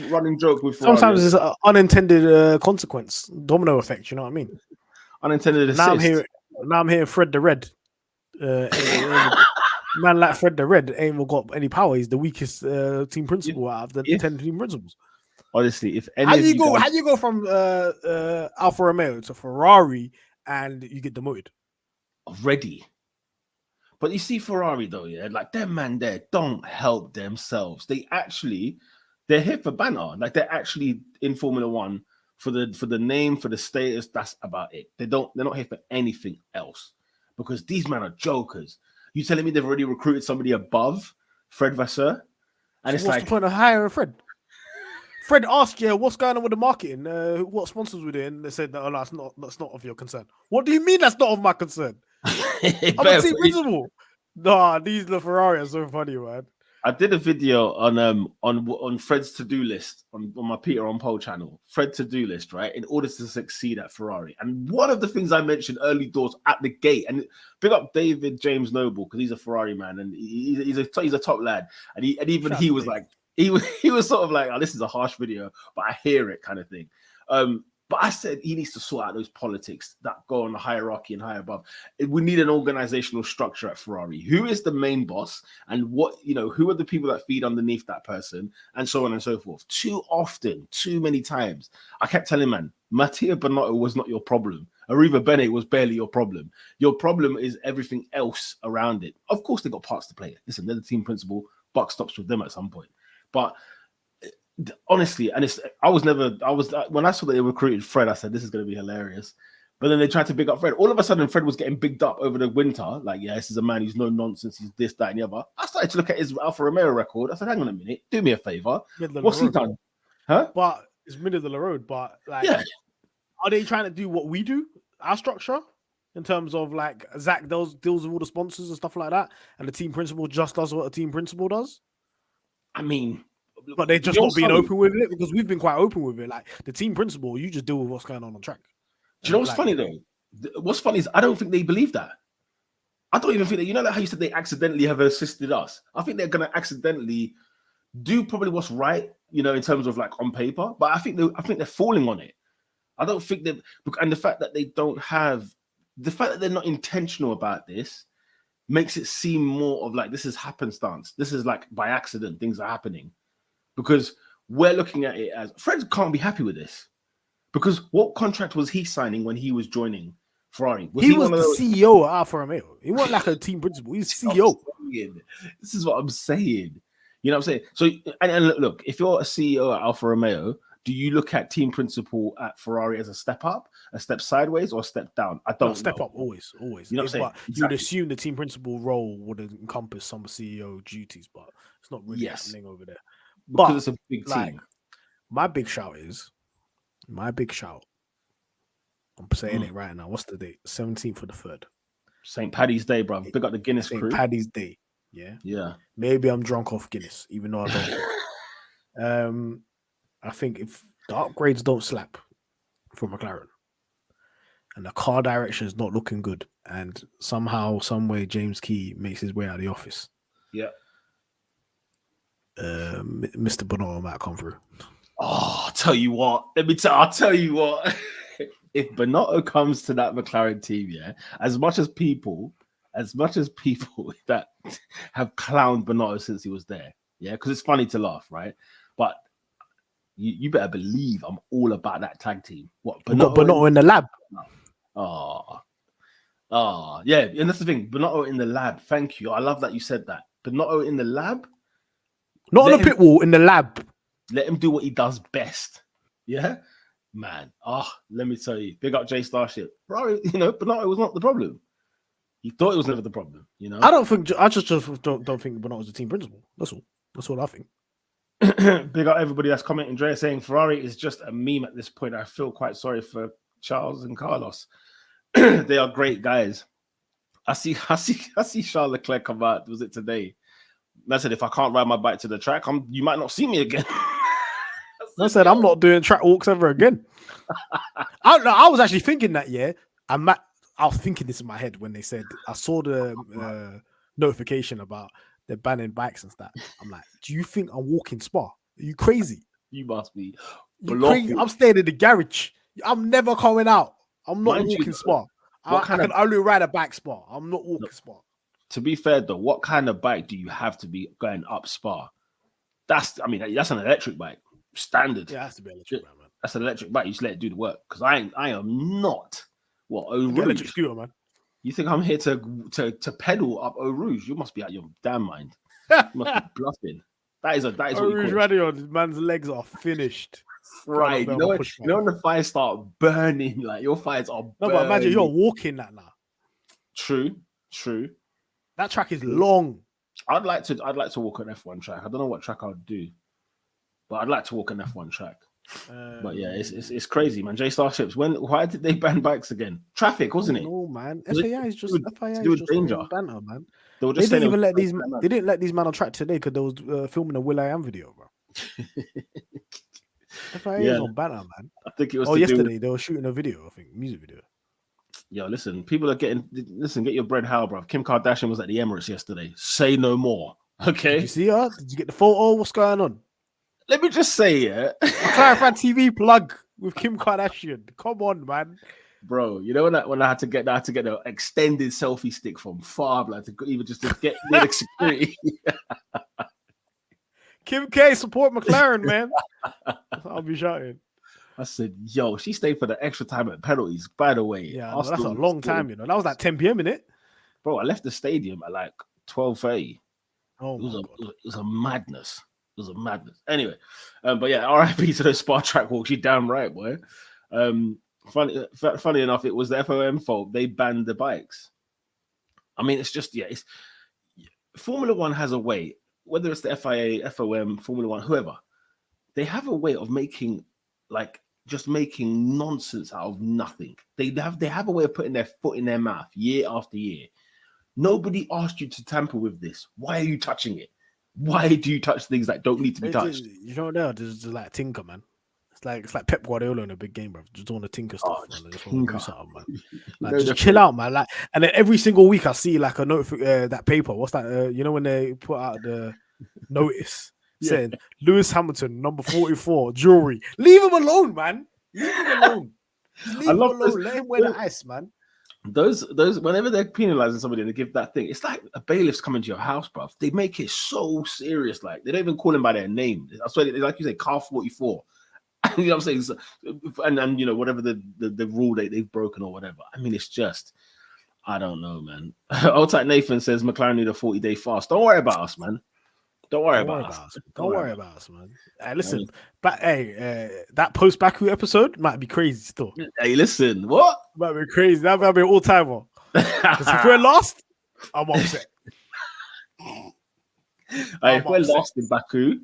Speaker 1: running joke with Ferrari?
Speaker 2: Sometimes it's an unintended consequence, domino effect. You know what I mean?
Speaker 1: Unintended assist.
Speaker 2: Now I'm hearing Fred the Red. Man like Fred the Red ain't even got any power. He's the weakest team principal out of the 10 team principals.
Speaker 1: Honestly, if any
Speaker 2: how you go from Alfa Romeo to Ferrari and you get demoted
Speaker 1: already? But you see Ferrari though, them man there don't help themselves. They're here for banner. Like they're actually in Formula One for the name, for the status. That's about it. They're not here for anything else. Because these men are jokers. You telling me they've already recruited somebody above Fred Vasseur? And so
Speaker 2: what's the point of hiring Fred? Fred asked, "Yeah, what's going on with the marketing? What sponsors we're doing?" They said, "No, that's not of your concern." What do you mean that's not of my concern? I'm a team principal. Nah, these the Ferrari are so funny, man.
Speaker 1: I did a video on Fred's to-do list on my Peter on Pole channel. Fred to-do list, right? In order to succeed at Ferrari. And one of the things I mentioned early doors at the gate, and big up David James Noble, because he's a Ferrari man and he's a top lad. And even he was like, he was sort of like, oh, this is a harsh video, but I hear it kind of thing. But I said he needs to sort out those politics that go on the hierarchy and higher above. We need an organizational structure at Ferrari. Who is the main boss, and who are the people that feed underneath that person, and so on and so forth. Too often, too many times, I kept telling man, Mattia Binotto was not your problem. Arriva Bene was barely your problem. Your problem is everything else around it. Of course, they got parts to play. Listen, they're the team principal. Buck stops with them at some point, but. Honestly, and when I saw that they recruited Fred, I said this is going to be hilarious. But then they tried to big up Fred. All of a sudden, Fred was getting bigged up over the winter. Like, yeah, this is a man who's no nonsense. He's this, that, and the other. I started to look at his Alfa Romeo record. I said, hang on a minute, do me a favor. What's he done? Huh?
Speaker 2: But it's middle of the road. But like,
Speaker 1: yeah.
Speaker 2: Are they trying to do what we do? Our structure, in terms of like Zach deals with all the sponsors and stuff like that, and the team principal just does what a team principal does.
Speaker 1: I mean.
Speaker 2: But they're just not being open with it, because we've been quite open with it. Like the team principal, you just deal with what's going on track.
Speaker 1: Do you know what's funny though? What's funny is I don't think they believe that. I don't even think that. You know, like how you said they accidentally have assisted us. I think they're going to accidentally do probably what's right, in terms of like on paper. But I think they're falling on it. I don't think that, and the fact that they're not intentional about this makes it seem more of like this is happenstance. This is like by accident things are happening. Because we're looking at it as Fred can't be happy with this. Because what contract was he signing when he was joining Ferrari?
Speaker 2: He was the CEO of Alfa Romeo. He wasn't like a team principal. He's CEO.
Speaker 1: This is what I'm saying. You know what I'm saying? So, and look, if you're a CEO at Alfa Romeo, do you look at team principal at Ferrari as a step up, a step sideways, or a step down? I don't know.
Speaker 2: Step up, always. You know what I'm saying? But exactly. You would assume the team principal role would encompass some CEO duties, but it's not really happening over there.
Speaker 1: Because it's a big team.
Speaker 2: My big shout. I'm saying it right now. What's the date? 17th of the 3rd.
Speaker 1: St. Paddy's Day, bro. Big up the Guinness crew.
Speaker 2: St. Paddy's Day. Yeah. Maybe I'm drunk off Guinness, even though I don't. I think if the upgrades don't slap for McLaren and the car direction is not looking good, and somehow, some way, James Key makes his way out of the office.
Speaker 1: Yeah.
Speaker 2: Mr. Binotto might come through.
Speaker 1: Oh, I'll tell you what. I'll tell you what. If Binotto comes to that McLaren team, as much as people that have clowned Binotto since he was there, because it's funny to laugh, right? But you better believe I'm all about that tag team. What,
Speaker 2: Binotto in the lab?
Speaker 1: Oh, yeah, and that's the thing. Binotto in the lab. Thank you. I love that you said that. Binotto in the lab.
Speaker 2: Not on the pit wall, in the lab.
Speaker 1: Let him do what he does best. Yeah, man. Let me tell you, big up Jay Starship. Right, Binotto was not the problem. He thought it was never the problem.
Speaker 2: I just don't think Binotto was the team principal. That's all. That's all I think.
Speaker 1: Big up everybody that's commenting. Dre saying Ferrari is just a meme at this point. I feel quite sorry for Charles and Carlos. They are great guys. I see Charles Leclerc come out. Was it today? I said, if I can't ride my bike to the track, you might not see me again.
Speaker 2: I said, I'm not doing track walks ever again. I was actually thinking that, I was thinking this in my head when they said, I saw the notification about they're banning bikes and stuff. I'm like, do you think I'm walking Spa? Are you crazy?
Speaker 1: You must be.
Speaker 2: Crazy. I'm staying in the garage. I'm never coming out. I'm not walking Spa. I can only ride a bike Spa. I'm not walking Spa.
Speaker 1: To be fair though, what kind of bike do you have to be going up Spa? That's an electric bike, standard.
Speaker 2: Yeah, it has to be electric bike, man.
Speaker 1: That's an electric bike. You just let it do the work. Because I am not
Speaker 2: electric scooter, man.
Speaker 1: You think I'm here to pedal up Eau Rouge? You must be out your damn mind. You must be bluffing. That is Eau
Speaker 2: Rouge radio. This man's legs are finished.
Speaker 1: Right. You know when the fires start burning, like your fires are burning.
Speaker 2: No, but imagine you're walking that now.
Speaker 1: True.
Speaker 2: That track is long.
Speaker 1: I'd like to walk an F1 track. I don't know what track I would do. but I'd like to walk an F1 track. But yeah, it's crazy, man. J Starships. Why did they ban bikes again? Traffic, wasn't it?
Speaker 2: No, man.
Speaker 1: Was it-
Speaker 2: FAI is just
Speaker 1: danger.
Speaker 2: banter, man.
Speaker 1: They were
Speaker 2: They
Speaker 1: just
Speaker 2: didn't
Speaker 1: saying
Speaker 2: even let these. They didn't let these man on track today because they was filming a Will.i.am video, bro. FIA is on banter, man.
Speaker 1: I think it was.
Speaker 2: Yesterday they were shooting a video. I think music video.
Speaker 1: Yo, listen, people are getting. Listen, get your bread, how, bro. Kim Kardashian was at the Emirates yesterday. Say no more. Okay.
Speaker 2: Did you see her? Did you get the photo? What's going on?
Speaker 1: Let me just say, yeah.
Speaker 2: Mclaren TV plug with Kim Kardashian. Come on, man.
Speaker 1: Bro, you know when I had to get the extended selfie stick from far, like to even just to get near the security.
Speaker 2: Kim K, support McLaren, man. I'll be shouting.
Speaker 1: I said, yo, she stayed for the extra time at penalties. By the way,
Speaker 2: yeah, no, that's a long time, you know. That was like 10 p.m. in it.
Speaker 1: Bro, I left the stadium at like 12:30.
Speaker 2: Oh,
Speaker 1: it was a madness. It was a madness. Anyway, but yeah, RIP to those Spa track walks. You damn right, boy. Funny enough, it was the FOM fault. They banned the bikes. I mean, it's just it's Formula One has a way, whether it's the FIA, FOM, Formula One, whoever, they have a way of making nonsense out of nothing. They have a way of putting their foot in their mouth year after year. Nobody asked you to tamper with this. Why are you touching it? Why do you touch things that don't need to be touched?
Speaker 2: You know, there's like tinker, man. It's like Pep Guardiola in a big game, bro. Just want to tinker stuff, man. Just want to do something, man. Like, just chill out, man. Like, and then every single week I see like a note that paper. What's that? You know when they put out the notice saying Lewis Hamilton, number 44, jewelry. Leave him alone, man. Leave him alone. Leave him alone. Let him wear the ice, man.
Speaker 1: Those whenever they're penalizing somebody and they give that thing, it's like a bailiff's coming to your house, bro. They make it so serious, like they don't even call him by their name. I swear, like you say, car 44. You know what I'm saying? And you know, whatever the rule they've broken or whatever. I mean, it's just, I don't know, man. Old Tight Nathan says McLaren need a 40-day fast. Don't worry about us, man. Don't worry about us.
Speaker 2: Don't worry about us, man. Hey, listen, but that post Baku episode might be crazy still.
Speaker 1: Hey, listen, what?
Speaker 2: Might be crazy. That might be an all-timer. Because if we're lost, I'm upset.
Speaker 1: If we're lost in Baku,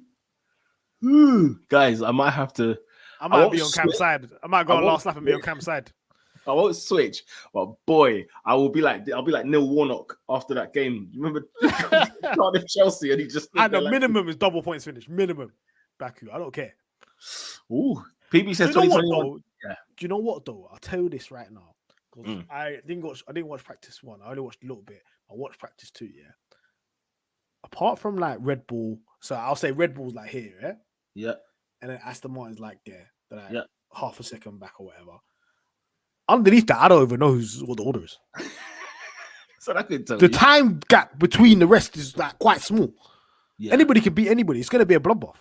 Speaker 1: guys, I might have to.
Speaker 2: I might be on Cam's side. I might go on last lap and be on Cam's side.
Speaker 1: I won't switch, but boy, I'll be like Neil Warnock after that game. You remember Cardiff Chelsea, and he just
Speaker 2: and the minimum is double points finish. Minimum, Baku. I don't care.
Speaker 1: Ooh, PB says 2021. Yeah.
Speaker 2: Do you know what though? I'll tell you this right now. I didn't watch practice 1. I only watched a little bit. I watched practice 2. Yeah. Apart from like Red Bull, so I'll say Red Bull's like here, yeah.
Speaker 1: Yeah.
Speaker 2: And then Aston Martin's like there, like half a second back or whatever. Underneath that, I don't even know what the order is.
Speaker 1: So that could tell
Speaker 2: the time gap between the rest is like quite small. Yeah. Anybody can beat anybody. It's going to be a bloodbath.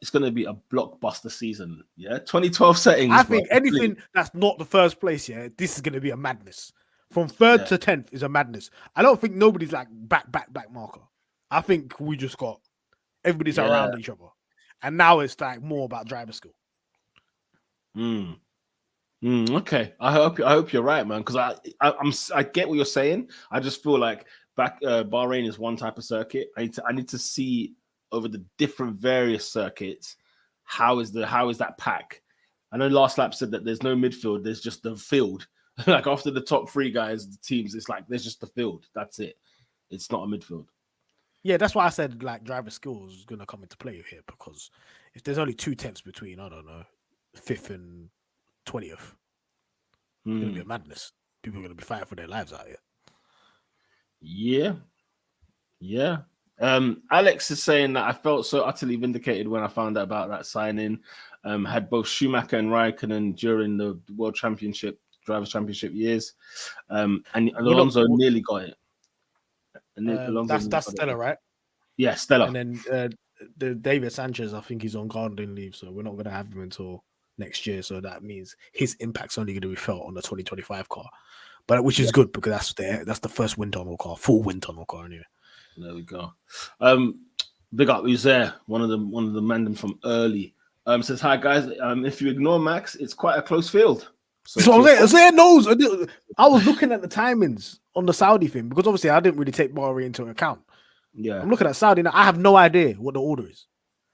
Speaker 1: It's going to be a blockbuster season. Yeah, 2012 settings.
Speaker 2: I think anything that's not the first place, this is going to be a madness. From 3rd to 10th is a madness. I don't think nobody's like back marker. I think we just got everybody's around each other, and now it's like more about driver skill.
Speaker 1: Okay, I hope you're right, man. Because I get what you're saying. I just feel like Bahrain is one type of circuit. I need to see over the different various circuits how is that pack. I know last lap said that there's no midfield. There's just the field. Like after the top 3 guys, the teams, it's like there's just the field. That's it. It's not a midfield.
Speaker 2: Yeah, that's why I said like driver skills is going to come into play here, because if there's only 2 tenths between, I don't know, 5th and 20th, it's going to be a madness. People are going to be fighting for their lives out
Speaker 1: here. Yeah. Alex is saying that I felt so utterly vindicated when I found out about that signing. Had both Schumacher and Raikkonen during the World Championship, Drivers' Championship years. And Alonso nearly got it.
Speaker 2: That's Stella, right?
Speaker 1: Yeah, Stella.
Speaker 2: And then the David Sanchez, I think he's on gardening leave, so we're not going to have him until next year. So that means his impact's only going to be felt on the 2025 car, but which is good because that's the first wind tunnel car, full wind tunnel car anyway.
Speaker 1: There we go. Big up, who's there? One of the men from early. Says hi guys. If you ignore Max, it's quite a close field. So I was looking at the timings on the Saudi thing because obviously I didn't really take Bahrain into account.
Speaker 2: Yeah, I'm looking at Saudi now. I have no idea what the order is.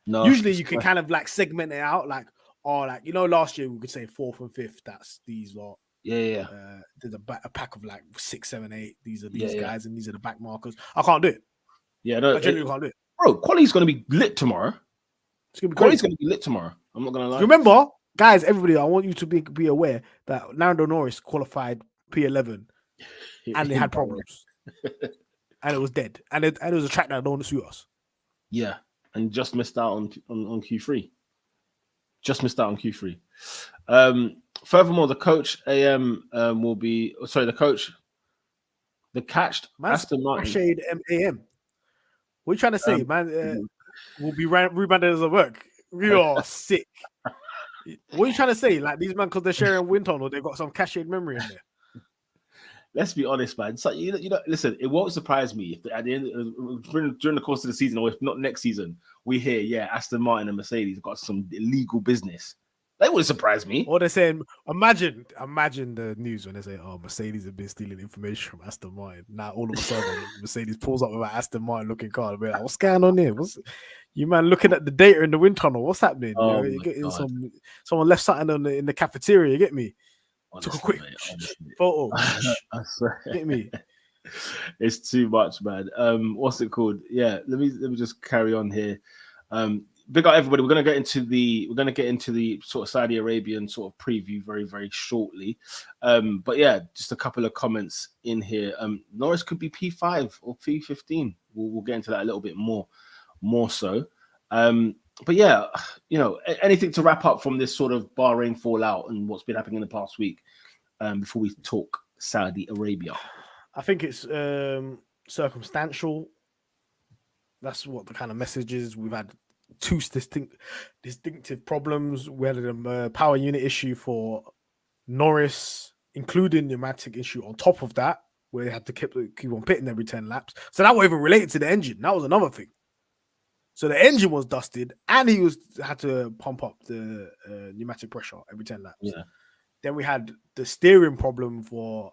Speaker 1: No,
Speaker 2: Usually you can kind of like segment it out, like, last year we could say fourth and fifth. That's these lot.
Speaker 1: yeah.
Speaker 2: There's a pack of like 6, 7, 8. These are
Speaker 1: Yeah,
Speaker 2: these
Speaker 1: yeah.
Speaker 2: guys, and these are the back markers. I can't do it.
Speaker 1: Yeah, no,
Speaker 2: I genuinely can't do it.
Speaker 1: bro, quality's going to be lit tomorrow.
Speaker 2: It's gonna be
Speaker 1: Quality's
Speaker 2: crazy.
Speaker 1: going to be lit tomorrow. I'm not going to lie.
Speaker 2: Remember, guys, everybody, I want you to be aware that Lando Norris qualified P11 and they had problems, and it was dead, and it was a track that don't suit us.
Speaker 1: Yeah, and just missed out on Q3. Just missed out on Q3. Furthermore, the coach AM will be the catched Aston Martin.
Speaker 2: Shade MAM. What are you trying to say, man? Will be rebranded as a work. We are sick. What are you trying to say? Like these men, because they're sharing wind tunnel, they've got some cached memory in there.
Speaker 1: Let's be honest, man. So listen, it won't surprise me if at the end during the course of the season, or if not next season, we hear Aston Martin and Mercedes got some illegal business. That wouldn't surprise me.
Speaker 2: Or they're saying, imagine the news when they say, "Oh, Mercedes have been stealing information from Aston Martin." Now all of a sudden, Mercedes pulls up with an Aston Martin looking car. I'll be like, "What's going on here? You man looking at the data in the wind tunnel? What's happening?
Speaker 1: Oh,
Speaker 2: you getting someone left something in the cafeteria. You get me?
Speaker 1: Honestly,
Speaker 2: Took a quick photo. Get me?
Speaker 1: It's too much, man. What's it called? Yeah, let me just carry on here. Big up everybody. We're gonna get into the sort of Saudi Arabian sort of preview very, very shortly. But yeah, just a couple of comments in here. Norris could be P5 or P15. We'll get into that a little bit more so. But yeah, anything to wrap up from this sort of Bahrain fallout and what's been happening in the past week before we talk Saudi Arabia.
Speaker 2: I think it's circumstantial. That's what the kind of message is. We've had two distinctive problems. We had a power unit issue for Norris, including pneumatic issue on top of that, where they had to keep on pitting every 10 laps. So that was even related to the engine. That was another thing. So the engine was dusted, and he had to pump up the pneumatic pressure every 10 laps.
Speaker 1: Yeah.
Speaker 2: Then we had the steering problem for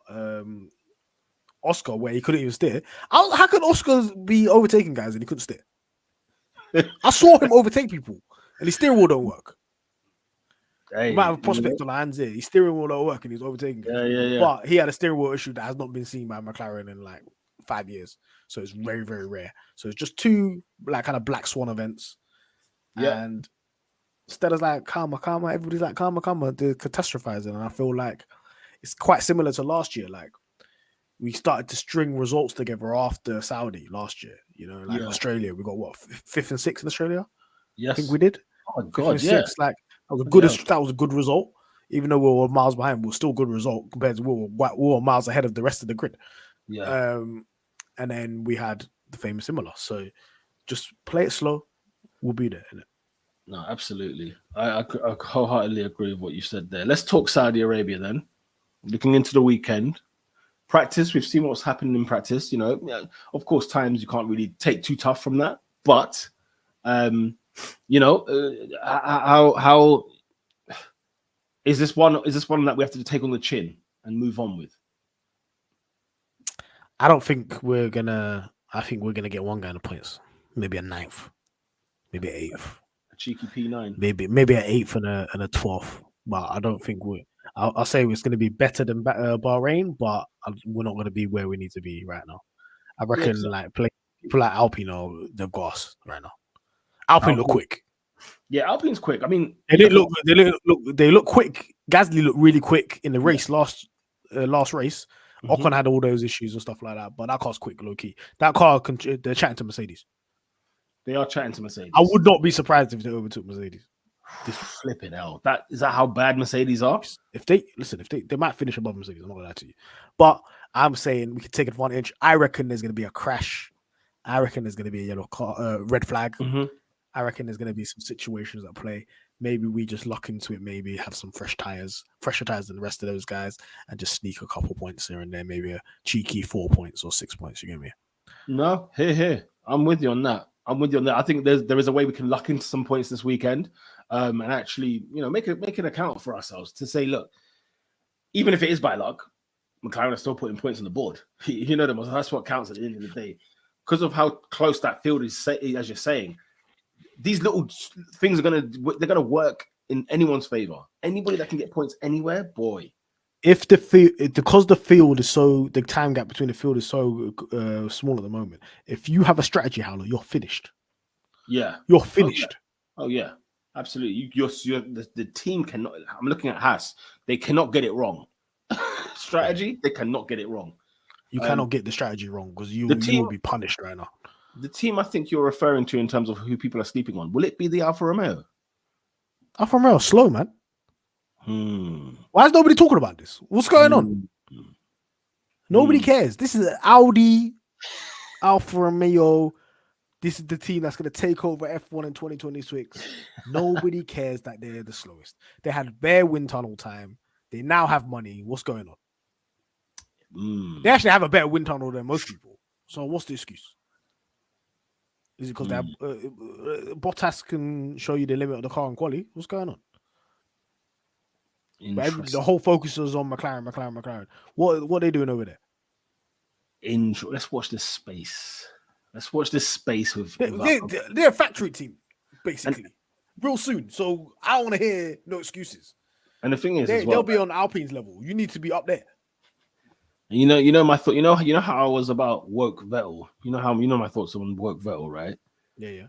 Speaker 2: Oscar, where he couldn't even steer. How could Oscar be overtaking guys and he couldn't steer? I saw him overtake people, and his steering wheel don't work.
Speaker 1: Hey,
Speaker 2: he might have a prospect on the hands here. His steering wheel don't work, and he's overtaking guys.
Speaker 1: Yeah.
Speaker 2: But he had a steering wheel issue that has not been seen by McLaren in like 5 years. So it's very, very rare. So it's just two like kind of black swan events.
Speaker 1: Yeah.
Speaker 2: And instead of like karma, everybody's like karma, they're catastrophizing. And I feel like it's quite similar to last year. Like we started to string results together after Saudi last year. Australia, we got what, 5th and 6th in Australia?
Speaker 1: Yes.
Speaker 2: I think we did.
Speaker 1: Oh my God, yeah.
Speaker 2: 6th, like that was a good result. Even though we were miles behind, we were still a good result compared to we were miles ahead of the rest of the grid.
Speaker 1: Yeah.
Speaker 2: And then we had the famous Imola. So just play it slow. We'll be there, innit?
Speaker 1: No, absolutely. I wholeheartedly agree with what you said there. Let's talk Saudi Arabia then. Looking into the weekend. Practice, we've seen what's happened in practice. Of course, times you can't really take too tough from that. But, how is this one that we have to take on the chin and move on with?
Speaker 2: I don't think we're gonna. I think we're gonna get one guy in the points, maybe a 9th, maybe an 8th,
Speaker 1: a cheeky P9,
Speaker 2: maybe an 8th and a 12th. But I don't think I'll say it's gonna be better than Bahrain, but we're not gonna be where we need to be right now. I reckon people like Alpine, they've got us right now. Alpine look quick.
Speaker 1: Yeah, Alpine's quick. I mean,
Speaker 2: they look quick. Gasly looked really quick in the race last race. Ocon had all those issues and stuff like that, but that car's quick, low key. That car, they're chatting to Mercedes.
Speaker 1: They are chatting to Mercedes.
Speaker 2: I would not be surprised if they overtook Mercedes.
Speaker 1: This flipping hell. Is that how bad Mercedes are?
Speaker 2: If they might finish above Mercedes. I'm not gonna lie to you, but I'm saying we can take advantage. I reckon there's gonna be a crash. I reckon there's gonna be a yellow car, red flag. I reckon there's gonna be some situations at play. Maybe we just luck into it. Maybe have some fresher tires than the rest of those guys, and just sneak a couple points here and there. Maybe a cheeky 4 points or 6 points. You get me?
Speaker 1: No, here. I'm with you on that. I think there is a way we can luck into some points this weekend, and actually, make an account for ourselves to say, look, even if it is by luck, McLaren are still putting points on the board. That's what counts at the end of the day, because of how close that field is. As you're saying, these little things they're gonna work in anyone's favor. Anybody that can get points anywhere, boy.
Speaker 2: If the field, because the time gap between the field is so small at the moment. If you have a strategy, Howler, you're finished.
Speaker 1: Yeah,
Speaker 2: you're finished.
Speaker 1: Oh yeah, absolutely. The team cannot. I'm looking at Haas. They cannot get it wrong. Strategy, they cannot get it wrong.
Speaker 2: You cannot get the strategy wrong because you will be punished right now.
Speaker 1: The team I think you're referring to in terms of who people are sleeping on, will it be the Alfa Romeo?
Speaker 2: Alfa Romeo slow, man. Why is nobody talking about this? What's going on? Nobody cares. This is Audi, Alfa Romeo. This is the team that's going to take over F1 in 2026. Nobody cares that they're the slowest. They had bare wind tunnel time. They now have money. What's going on? They actually have a better wind tunnel than most people. So what's the excuse? Is it because Bottas can show you the limit of the car and quality? What's going on? But the whole focus is on McLaren. What are they doing over there?
Speaker 1: Let's watch this space. With
Speaker 2: they're a factory team, basically, real soon. So I don't want to hear no excuses.
Speaker 1: And the thing is,
Speaker 2: they'll be on Alpine's level. You need to be up there.
Speaker 1: And you know my thought. You know how I was about woke Vettel. You know my thoughts on woke Vettel, right?
Speaker 2: Yeah.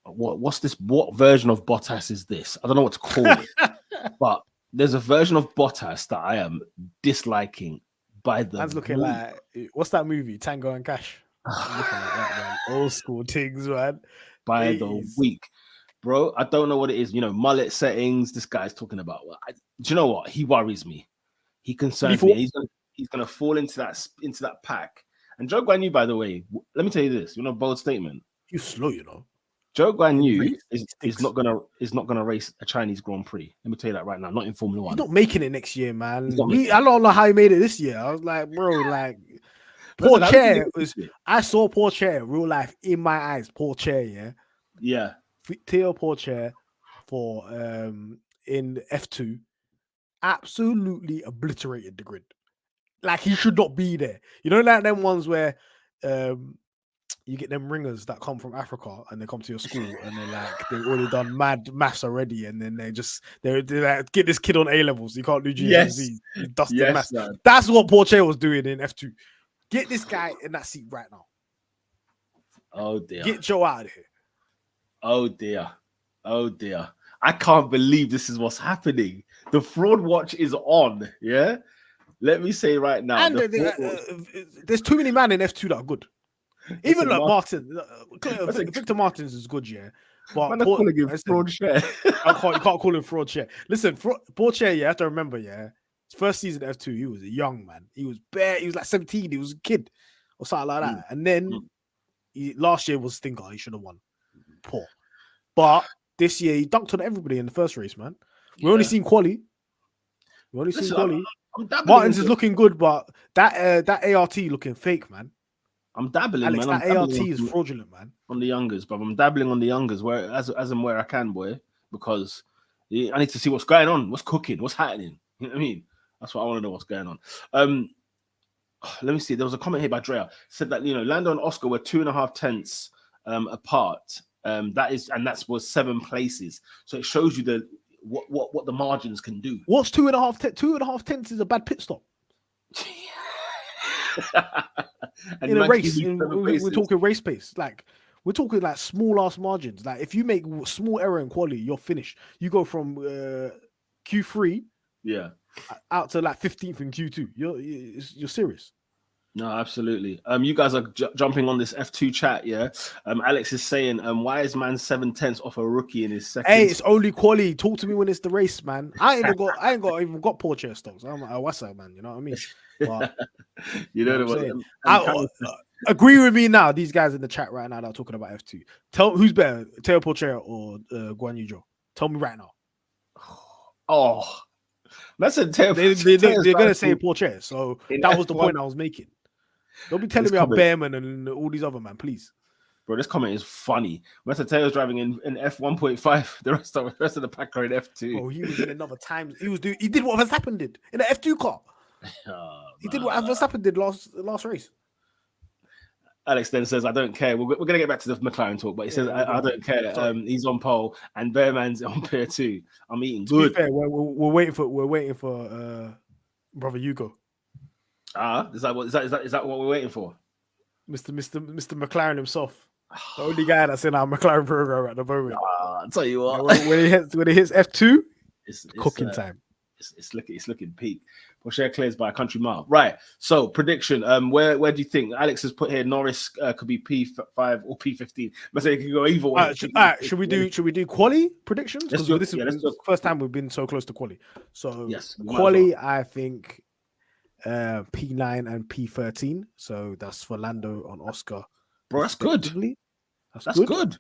Speaker 1: What's this? What version of Bottas is this? I don't know what to call it, but there's a version of Bottas that I am disliking. Man's
Speaker 2: looking like, what's that movie? Tango and Cash. I'm looking at that, man. Old school things, man.
Speaker 1: By the week, bro. I don't know what it is. Mullet settings. This guy's talking about. Do you know what? He worries me. He concerns me. He's gonna fall into that pack. And Zhou Guanyu, by the way, let me tell you this. Bold statement.
Speaker 2: He's slow,
Speaker 1: Zhou Guanyu is not gonna race a Chinese Grand Prix. Let me tell you that right now. Not in Formula One.
Speaker 2: He's not making it next year, man. I don't know how he made it this year. I was like, bro, like Porsche was. I saw Porsche real life in my eyes. Porsche,
Speaker 1: yeah.
Speaker 2: Theo Porsche for in F2 absolutely obliterated the grid. Like he should not be there. Like them ones where you get them ringers that come from Africa and they come to your school and they're like they've already done mad maths already and then they're like, get this kid on A levels. You can't do GCSE. Dusted maths. Man. That's what Porsche was doing in F2. Get this guy in that seat right now.
Speaker 1: Oh dear.
Speaker 2: Get Joe out of here.
Speaker 1: Oh dear. I can't believe this is what's happening. The fraud watch is on. Yeah. Let me say right now.
Speaker 2: And there's too many men in F2 that are good. Even like Martin, Victor Martins is good, yeah. But
Speaker 1: I'm not calling him fraud share.
Speaker 2: You can't call him fraud share. Listen, fraud share, you have to remember, yeah. His first season at F2, he was a young man. He was like 17. He was a kid or something like that. And then last year was stinker. He should have won. Poor. But this year he dunked on everybody in the first race, man. We only seen quali. Martins is looking good, but that ART looking fake, man.
Speaker 1: I'm dabbling,
Speaker 2: Alex,
Speaker 1: man.
Speaker 2: That ART is fraudulent, man.
Speaker 1: On the youngers, but I'm dabbling on the youngers where I can, boy, because I need to see what's going on, what's cooking, what's happening. You know what I mean? That's what I want to know, what's going on. Let me see. There was a comment here by Drea. Said that Lando and Oscar were 2.5 tenths apart. That was 7 places. So it shows you what the margins can do.
Speaker 2: What's 2.5 2.5 tenths is a bad pit stop. In a race, we're talking race pace. Like we're talking like small ass margins. Like if you make small error in quality, you're finished. You go from Q3, out to like 15th in Q2. You're serious.
Speaker 1: No, absolutely. You guys are jumping on this F2 chat, yeah. Alex is saying, why is man 7 tenths off a rookie in his second?
Speaker 2: Hey, it's only quality. Talk to me when it's the race, man. I ain't got Porsche stocks. I'm like, what's up, man? You know what I mean? But,
Speaker 1: you know what
Speaker 2: agree with me now. These guys in the chat right now that are talking about F2. Tell who's better, Teo Porsche or Guanyu Zhou? Tell me right now.
Speaker 1: Oh, that's a Teo.
Speaker 2: They're gonna say Porsche. So that was the point I was making. Don't be telling me about Bearman and all these other man, please.
Speaker 1: Bro, this comment is funny. Teo's driving in F1.5. The rest of the pack are in F2.
Speaker 2: Oh, he was in another time. He did what Verstappen did in the F2 car. He did what Verstappen did last race.
Speaker 1: Alex then says, I don't care. We're going to get back to the McLaren talk, but he says, I don't care. He's on pole and Bearman's on pair 2. I'm eating good.
Speaker 2: To be fair, we're waiting for brother Hugo.
Speaker 1: Is that what we're waiting for?
Speaker 2: Mr. McLaren himself. The only guy that's in our McLaren program at the moment.
Speaker 1: I'll tell you what.
Speaker 2: When he hits F2, it's cooking time.
Speaker 1: It's looking peak. Porsche clears by a country mile. Right. So prediction. Where do you think Alex has put here? Norris could be P5 or P15. But say it could go either way.
Speaker 2: Should we do quali predictions? Because this is the first time we've been so close to quali. So yes, quali, I think P9 and P13. So that's for Lando on Oscar.
Speaker 1: Bro, that's good. That's good.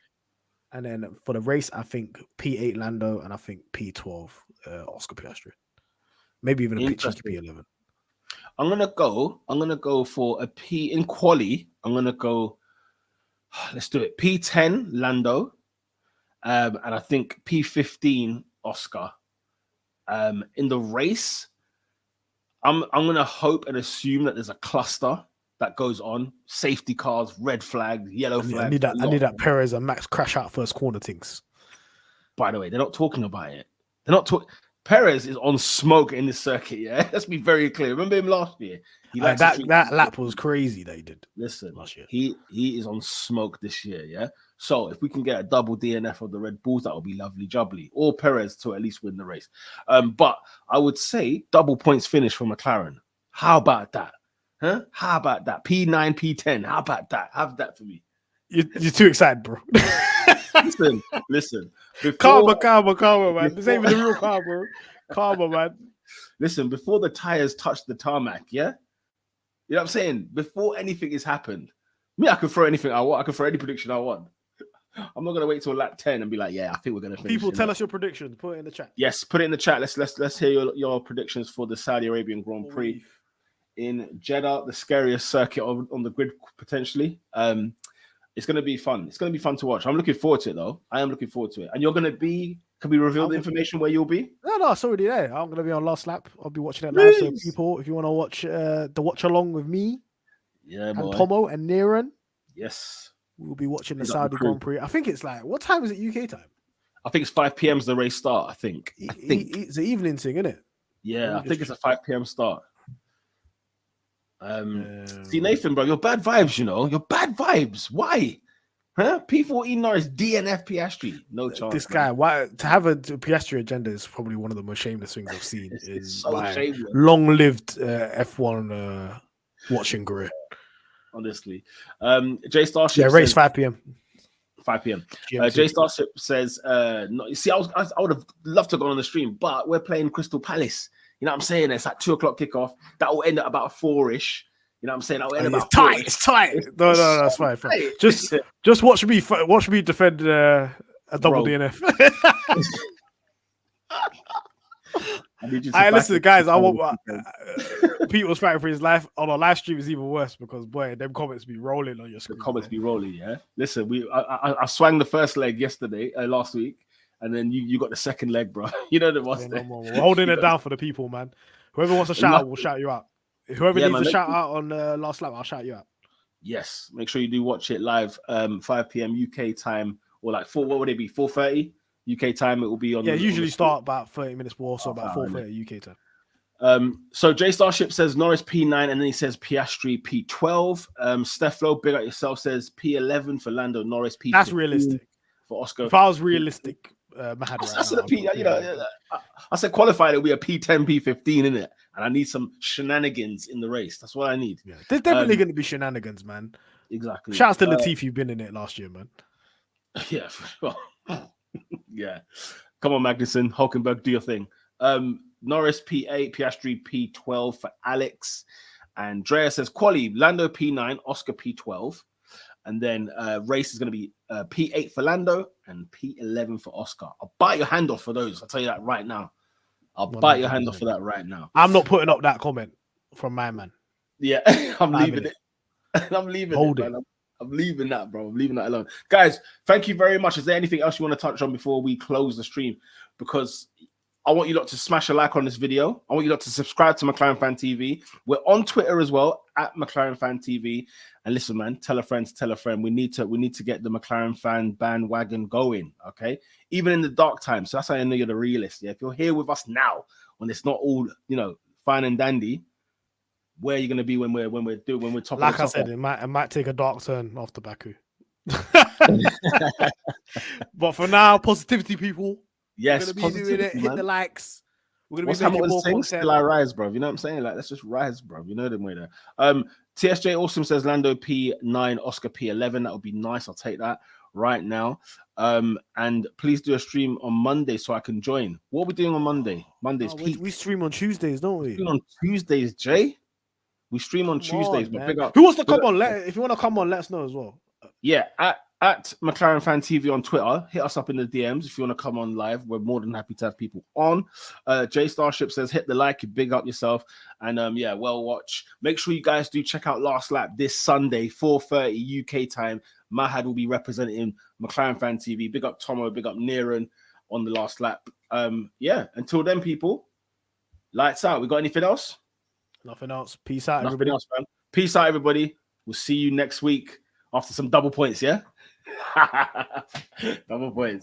Speaker 2: And then for the race, I think P8 Lando and I think P12 Oscar Piastri. Maybe even a P11.
Speaker 1: I'm gonna go for a P in quali. I'm gonna go. Let's do it. P10 Lando, and I think P15 Oscar. In the race, I'm gonna hope and assume that there's a cluster that goes on. Safety cars, red flag, yellow flag.
Speaker 2: I need that Perez and Max crash out first corner things.
Speaker 1: By the way, they're not talking about it. They're not talking. Perez is on smoke in this circuit, yeah? Let's be very clear. Remember him last year?
Speaker 2: That lap was crazy that he did.
Speaker 1: Listen, last year. He is on smoke this year, yeah? So if we can get a double DNF of the Red Bulls, that would be lovely jubbly. Or Perez to at least win the race. But I would say double points finish for McLaren. How about that? Huh? How about that? P9, P10. How about that? Have that for me.
Speaker 2: You're too excited, bro.
Speaker 1: Listen.
Speaker 2: Calma, man. This ain't even the real car, bro. Calma, man.
Speaker 1: Listen, before the tires touch the tarmac, yeah? You know what I'm saying? Before anything has happened, I can throw anything I want. I can throw any prediction I want. I'm not going to wait till lap 10 and be like, yeah, I think we're going to finish.
Speaker 2: People, tell us your predictions. Put it in the chat.
Speaker 1: Yes, put it in the chat. Let's hear your predictions for the Saudi Arabian Grand Prix in Jeddah, the scariest circuit on the grid, potentially. It's going to be fun. It's going to be fun to watch. I'm looking forward to it, though. I am looking forward to it. And you're going to be... Can we reveal the information where you'll be?
Speaker 2: No, it's already there. I'm going to be on last lap. I'll be watching it live. So people, if you want to watch the watch along with me, and Tomo and Niran,
Speaker 1: yes,
Speaker 2: we'll be watching the Saudi Grand Prix. I think it's like, what time is it UK time?
Speaker 1: I think it's 5 p.m. is the race start. I think
Speaker 2: it's an evening thing, isn't it?
Speaker 1: Yeah, I think it's a 5 p.m. start. See, Nathan, bro, you're bad vibes, you know. You're bad vibes. Why? Huh? P14 Norris, DNF Piastri. No chance.
Speaker 2: This guy, why to have a Piastri agenda is probably one of the most shameless things I've seen in
Speaker 1: so
Speaker 2: my long-lived F1 watching career.
Speaker 1: Honestly. J Starship.
Speaker 2: Yeah, race 5 p.m.
Speaker 1: 5 p.m. J Starship says, no, you see, I would have loved to go on the stream, but we're playing Crystal Palace. You know what I'm saying? It's like 2:00 kickoff. That will end at about 4-ish. You know what I'm saying? That will end about
Speaker 2: It's tight. No, that's fine. Just watch me defend a double DNF. Listen, guys. I want Pete was fighting for his life on our live stream is even worse because boy, them comments be rolling on your screen.
Speaker 1: The comments be rolling, yeah. Listen, I swung the first leg last week, and then you got the second leg, bro. You know the one.
Speaker 2: We're holding it down for the people, man. Whoever wants to shout out, we'll shout you out. Whoever needs to shout out on last lap, I'll shout you out.
Speaker 1: Yes, make sure you do watch it live, 5 p.m. UK time, or like 4. What would it be? 4:30 UK time. It will be on.
Speaker 2: Yeah, usually start about 30 minutes before, so about 4:30 UK
Speaker 1: time. So J Starship says Norris P9, and then he says Piastri P12. Steflo, big up yourself, says P11 for Lando Norris. P15
Speaker 2: that's realistic
Speaker 1: for Oscar.
Speaker 2: If I was realistic,
Speaker 1: I said qualified. It'll be a P10, P15 in it, and I need some shenanigans in the race. That's what I need.
Speaker 2: Yeah, there's definitely going to be shenanigans, man.
Speaker 1: Exactly.
Speaker 2: Shouts to Latifi, you've been in it last year, man.
Speaker 1: Yeah, yeah. Come on, Magnussen, Hulkenberg, do your thing. Norris P8, Piastri P12 for Alex. Andrea says quali, Lando P9, Oscar P12. And then race is going to be P8 for Lando and P11 for Oscar. I'll bite your hand off for those. I'll tell you that right now. I'll bite your hand off for that right now.
Speaker 2: I'm not putting up that comment from my man.
Speaker 1: Yeah, I'm leaving it. I'm leaving it, man. I'm leaving that, bro. I'm leaving that alone. Guys, thank you very much. Is there anything else you want to touch on before we close the stream? Because I want you lot to smash a like on this video. I want you lot to subscribe to McLaren Fan TV. We're on Twitter as well at McLaren Fan TV. And listen, man, tell a friend to tell a friend. We need to get the McLaren fan bandwagon going. Okay, even in the dark times. So that's how I know you're the realist. Yeah, if you're here with us now, when it's not all fine and dandy, where are you gonna be when we're top?
Speaker 2: Like I said, it might take a dark turn after Baku. But for now, positivity, people.
Speaker 1: Yes,
Speaker 2: we're gonna be doing it. Hit the likes. We're gonna be making more content.
Speaker 1: Still I rise, bro. You know what I'm saying? Like, let's just rise, bro. You know the way there. TSJ Awesome says Lando P9, Oscar P11. That would be nice. I'll take that right now. And please do a stream on Monday so I can join. What are we doing on Monday? Monday's peak.
Speaker 2: We stream on Tuesdays, don't we?
Speaker 1: On Tuesdays, Jay. We stream on Tuesdays, but big up.
Speaker 2: Who wants to come on? If you want to come on, let us know as well.
Speaker 1: Yeah, at McLaren Fan TV on Twitter. Hit us up in the DMs if you want to come on live. We're more than happy to have people on. Jay Starship says, hit the like, big up yourself. And well watch. Make sure you guys do check out Last Lap this Sunday, 4:30 UK time. Mahad will be representing McLaren Fan TV. Big up Tomo, big up Niran on the Last Lap. Until then, people, lights out. We got anything else?
Speaker 2: Nothing else. Peace out, everybody.
Speaker 1: Else, man. Peace out, everybody. We'll see you next week after some double points, yeah? Double points.